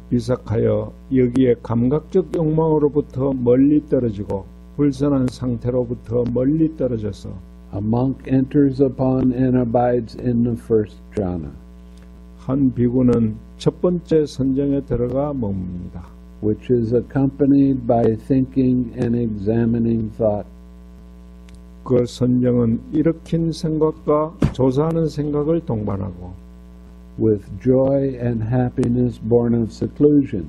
비삭하여 여기에 감각적 욕망으로부터 멀리 떨어지고 불선한 상태로부터 멀리 떨어져서 A monk enters upon and abides in the first jhana, 한 비구는 첫 번째 선정에 들어가 머뭅니다. which is accompanied by thinking and examining thought, 그 선정은 일으킨 생각과 조사하는 생각을 동반하고 with joy and happiness born of seclusion,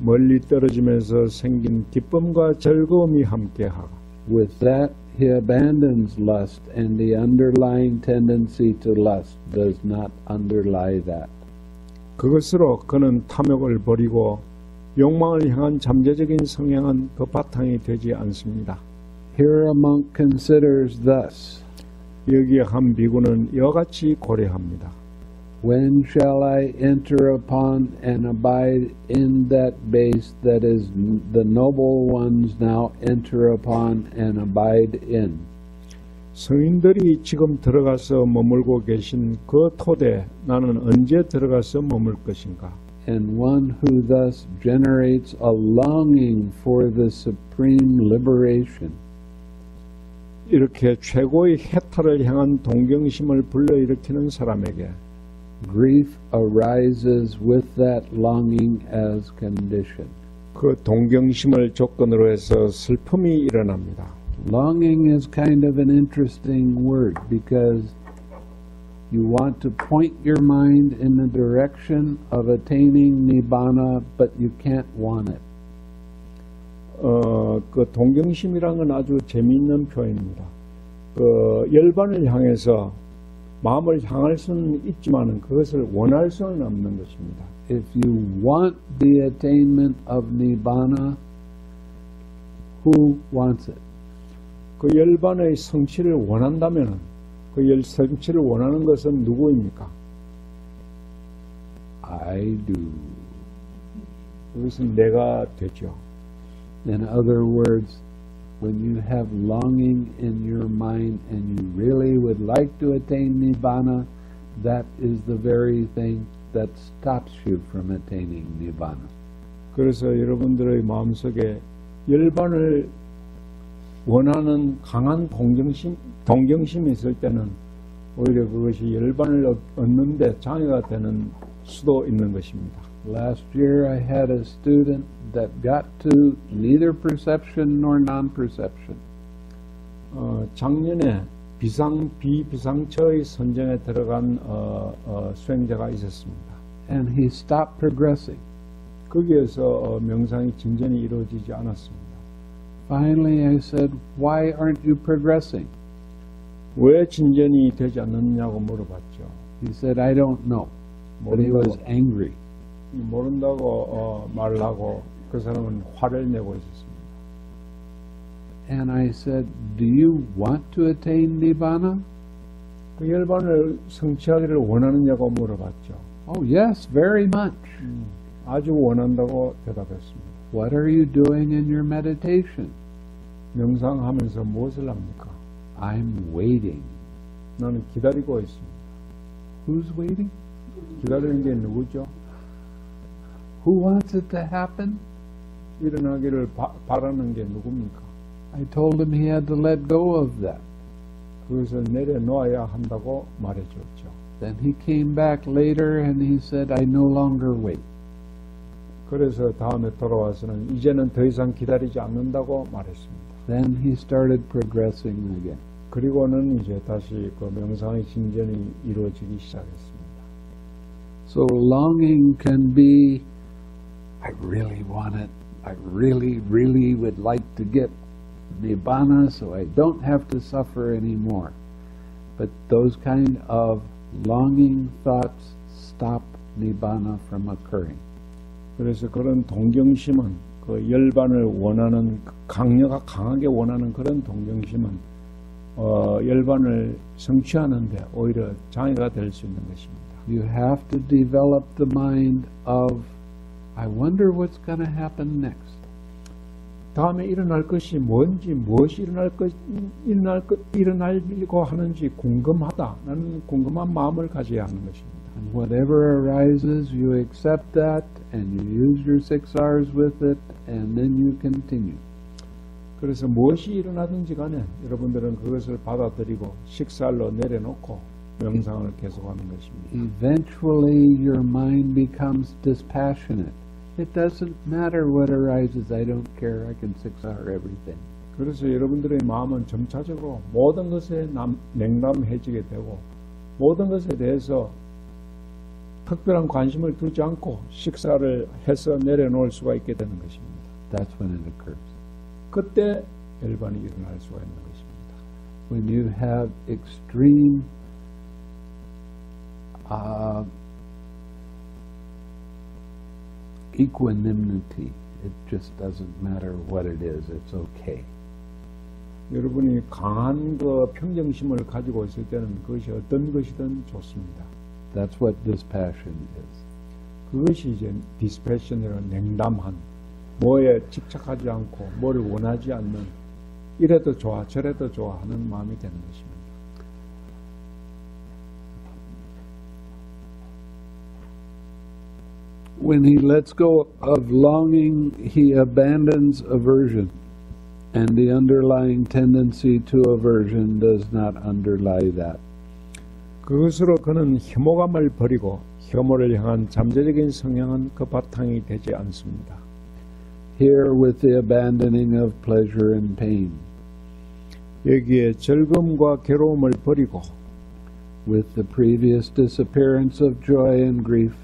멀리 떨어지면서 생긴 기쁨과 즐거움이 함께하고 with that he abandons lust, and the underlying tendency to lust does not underlie that. 그것으로 그는 탐욕을 버리고 욕망을 향한 잠재적인 성향은 그 바탕이 되지 않습니다. Here a monk considers thus, 여기에 한 비구는 이와 같이 고려합니다. when shall I enter upon and abide in that base that is the noble ones now enter upon and abide in? 성인들이 지금 들어가서 머물고 계신 그 토대에 나는 언제 들어가서 머물 것인가? And one who thus generates a longing for the supreme liberation, 이렇게 최고의 해탈을 향한 동경심을 불러일으키는 사람에게 grief arises with that longing as condition. 그 동경심을 조건으로 해서 슬픔이 일어납니다. Longing is kind of an interesting word because you want to point your mind in the direction of attaining nibbana, but you can't want it. 그 동경심이라는 건 아주 재미있는 표현입니다. 그 열반을 향해서 마음을 향할 수는 있지만 그것을 원할 수는 없는 것입니다. If you want the attainment of nibbana, who wants it? 그 열반의 성취를 원한다면 그 성취를 원하는 것은 누구입니까? I do. 그것은 내가 되죠. In other words, when you have longing in your mind and you really would like to attain nibbana, that is the very thing that stops you from attaining nibbana. 그래서 여러분들의 마음속에 열반을 원하는 강한 동경심이 있을 때는 오히려 그것이 열반을 얻는 데 장애가 되는 수도 있는 것입니다. Last year I had a student that got to neither perception nor non-perception. 작년에 비비상처의 선정에 들어간 수행자가 있었습니다. And he stopped progressing. 거기에서 명상이 진전이 이루어지지 않았습니다. Finally I said, why aren't you progressing? 왜 진전이 되지 않느냐고 물어봤죠. He said, I don't know. But he was angry. 모른다고 말을 하고 그 사람은 화를 내고 있었습니다. And I said, do you want to attain nibbana? 그 열반을 성취하기를 원하느냐고 물어봤죠. Oh, yes, very much. 아주 원한다고 대답했습니다. What are you doing in your meditation? 명상하면서 무엇을 합니까? I'm waiting. 나는 기다리고 있습니다. Who's waiting? 기다리는 게 누구죠? Who wants it to happen? 일어나기를 바라는 게 누굽니까? I told him he had to let go of that. 그것을 내려놓아야 한다고 말해줬죠. Then he came back later and he said, I no longer wait. 그래서 다음에 돌아와서는 이제는 더 이상 기다리지 않는다고 말했습니다. Then he started progressing again. 그리고는 이제 다시 그 명상의 진전이 이루어지기 시작했습니다. So longing can be, I really want it. I really, really would like to get nibbana so I don't have to suffer anymore. But those kind of longing thoughts stop nibbana from occurring. 그래서 그런 동경심은 그 열반을 원하는 강하게 원하는 그런 동경심은 열반을 성취하는데 오히려 장애가 될 수 있는 것입니다. You have to develop the mind of, I wonder what's going to happen next. 다음에 일어날 것이 뭔지, 무엇이 일어나려고 하는지 궁금하다. 나는 궁금한 마음을 가져야 하는 것입니다. And whatever arises, you accept that and you use your 6 R's with it and then you continue. 그래서 무엇이 일어나든지 간에 여러분들은 그것을 받아들이고 식살로 내려놓고 명상을 계속하는 것입니다. Eventually your mind becomes dispassionate. It doesn't matter what arises. I don't care. I can 6R everything. 그래서 여러분들의 마음은 점차적으로 모든 것에 냉담해지게 되고 모든 것에 대해서 특별한 관심을 두지 않고 식사를 해서 내려놓을 수가 있게 되는 것입니다. That's when it occurs. 그때 열반이 일어날 수가 있는 것입니다. When you have extreme equanimity, it just doesn't matter what it is. It's okay. 여러분이 강한 그 평정심을 가지고 있을 때는 그것이 어떤 것이든 좋습니다. That's what dispassion is. 그것이 이제 디스패션이라는 냉담한, 뭐에 집착하지 않고 뭐를 원하지 않는, 이래도 좋아 저래도 좋아 하는 마음이 되는 것입니다. When he lets go of longing, he abandons aversion, and the underlying tendency to aversion does not underlie that. 그것으로 그는 혐오감을 버리고 혐오를 향한 잠재적인 성향은 그 바탕이 되지 않습니다. Here with the abandoning of pleasure and pain, 여기에 즐거움과 괴로움을 버리고 with the previous disappearance of joy and grief,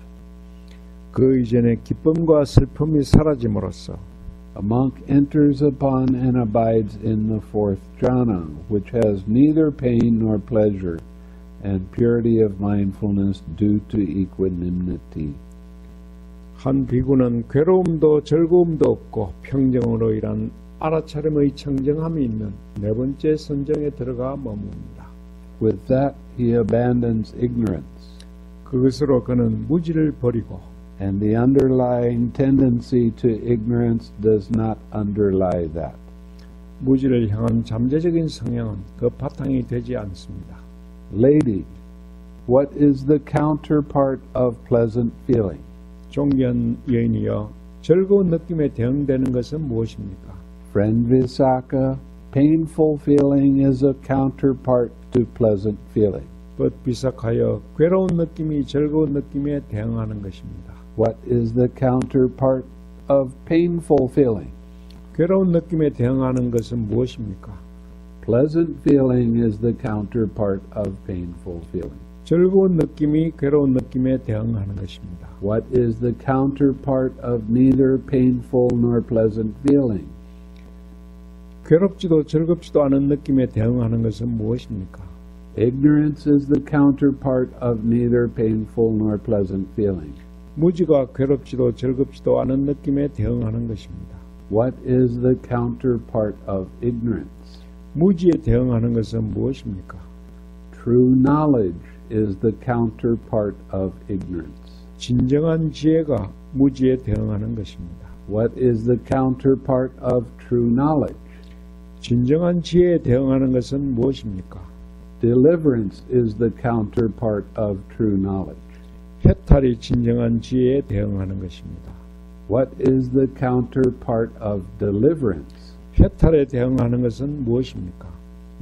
그 이전에 기쁨과 슬픔이 사라짐으로써 a monk enters upon and abides in the 4th jhana, which has neither pain nor pleasure, and purity of mindfulness due to equanimity. 한 비구는 괴로움도 즐거움도 없고 평정으로 인한 알아차림의 청정함이 있는 네 번째 선정에 들어가 머뭅니다. With that, he abandons ignorance, 그것으로 그는 무지를 버리고 and the underlying tendency to ignorance does not underlie that. 무지를 향한 잠재적인 성향은 그 바탕이 되지 않습니다. Lady, what is the counterpart of pleasant feeling? 종견 여인이여, 즐거운 느낌에 대응되는 것은 무엇입니까? Friend Visakha, painful feeling is a counterpart to pleasant feeling. 벗비삭하여 괴로운 느낌이 즐거운 느낌에 대응하는 것입니다. What is the counterpart of painful feeling? 괴로운 느낌에 대응하는 것은 무엇입니까? Pleasant feeling is the counterpart of painful feeling. 즐거운 느낌이 괴로운 느낌에 대응하는 것입니다. What is the counterpart of neither painful nor pleasant feeling? 괴롭지도 즐겁지도 않은 느낌에 대응하는 것은 무엇입니까? Ignorance is the counterpart of neither painful nor pleasant feeling. 무지가 괴롭지도 즐겁지도 않은 느낌에 대응하는 것입니다. What is the counterpart of ignorance? 무지에 대응하는 것은 무엇입니까? True knowledge is the counterpart of ignorance. 진정한 지혜가 무지에 대응하는 것입니다. What is the counterpart of true knowledge? 진정한 지혜에 대응하는 것은 무엇입니까? Deliverance is the counterpart of true knowledge. 해탈이 진정한 지혜에 대응하는 것입니다. What is the counterpart of deliverance? 해탈에 대응하는 것은 무엇입니까?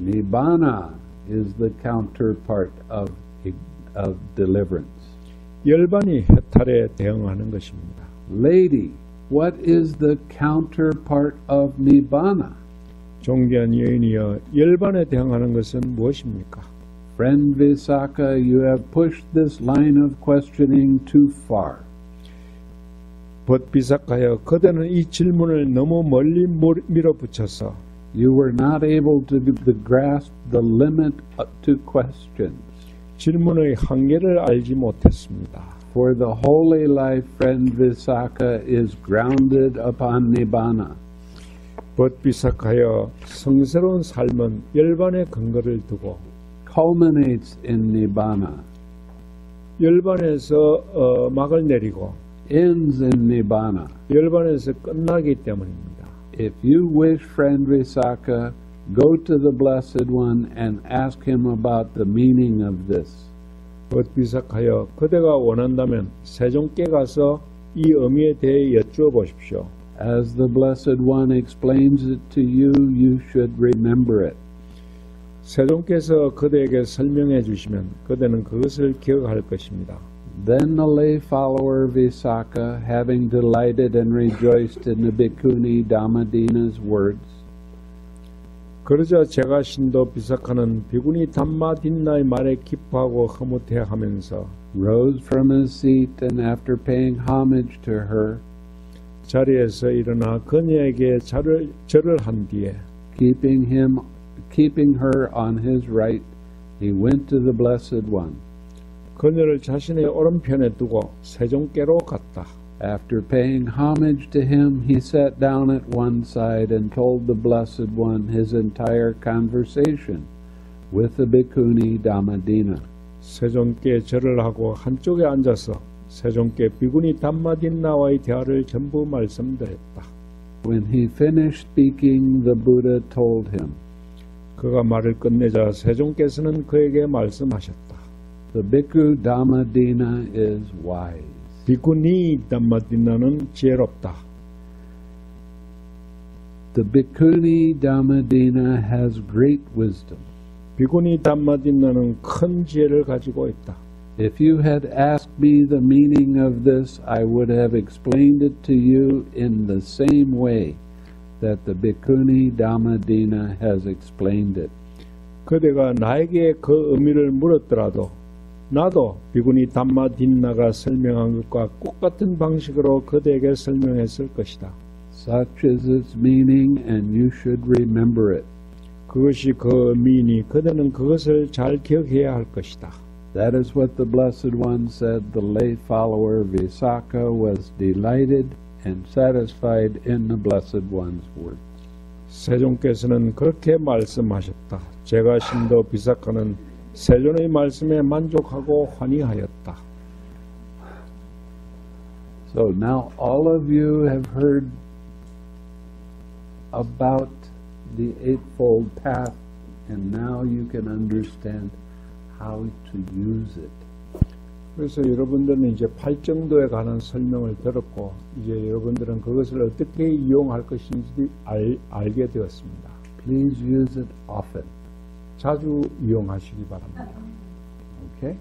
Nibbana is the counterpart of deliverance. 열반이 해탈에 대응하는 것입니다. Lady, what is the counterpart of Nibbana? 존귀한 여인이여, 열반에 대응하는 것은 무엇입니까? Friend Visakha, you have pushed this line of questioning too far. 벗비삭하여 그대는 이 질문을 너무 멀리 밀어붙여서 You were not able to grasp the limit to questions. 질문의 한계를 알지 못했습니다. For the holy life, friend Visakha, is grounded upon Nibbana. 벗비삭하여 성스러운 삶은 열반의 근거를 두고 Culminates in Nibbana. 열반에서 막을 내리고 Ends in Nibbana. 열반에서 끝나기 때문입니다. if you wish, friend Visakha, go to the Blessed One and ask him about the meaning of this. 비삭하여 그대가 원한다면 세종께 가서 이 의미에 대해 여쭈어 보십시오. As the Blessed One explains it to you, you should remember it. 세종께서 그대에게 설명해 주시면 그대는 그것을 기억할 것입니다. Then the lay follower Visakha, having delighted and rejoiced in the Bhikkhuni Dhammadina's words, 그러자 제가 신도 비삭하는 비구니 담마딘나의 말에 기뻐하고 흐뭇해하면서 rose from his seat and after paying homage to her, 자리에서 일어나 그녀에게 절을 한 뒤에 keeping her on his right, he went to the Blessed One. 그녀를 자신의 오른편에 두고 세종께로 갔다. After paying homage to him, he sat down at one side and told the Blessed One his entire conversation with the Bhikkhuni Dhammadina. 세종께 절을 하고 한쪽에 앉아서 세종께 비구니 담마딘나와의 대화를 전부 말씀드렸다. When he finished speaking, the Buddha told him, 그가 말을 끝내자 세종께서는 그에게 말씀하셨다. The Bhikkhu Dhammadina is wise. 비구니 담마딘나는 지혜롭다. The Bhikkhuni Dhammadina has great wisdom. 비구니 담마딘나는 큰 지혜를 가지고 있다. If you had asked me the meaning of this, I would have explained it to you in the same way that the Bhikkhuni Dhammadina has explained it. 그대가 나에게 그 의미를 물었더라도 나도 비구니 담마딘나가 설명한 것과 똑같은 방식으로 그대에게 설명했을 것이다. Such is its meaning, and you should remember it. 그것이 그 의미이니 그대는 그것을 잘 기억해야 할 것이다. That is what the Blessed One said. The lay follower Visakha was delighted and satisfied in the Blessed One's words. 세종께서는 그렇게 말씀하셨다. 제가 신도 비삭하는 세존의 말씀에 만족하고 환희하였다. So now all of you have heard about the Eightfold Path, and now you can understand how to use it. 그래서 여러분들은 이제 팔정도에 관한 설명을 들었고 이제 여러분들은 그것을 어떻게 이용할 것인지 알게 되었습니다. Please use it often. 자주 이용하시기 바랍니다. Okay?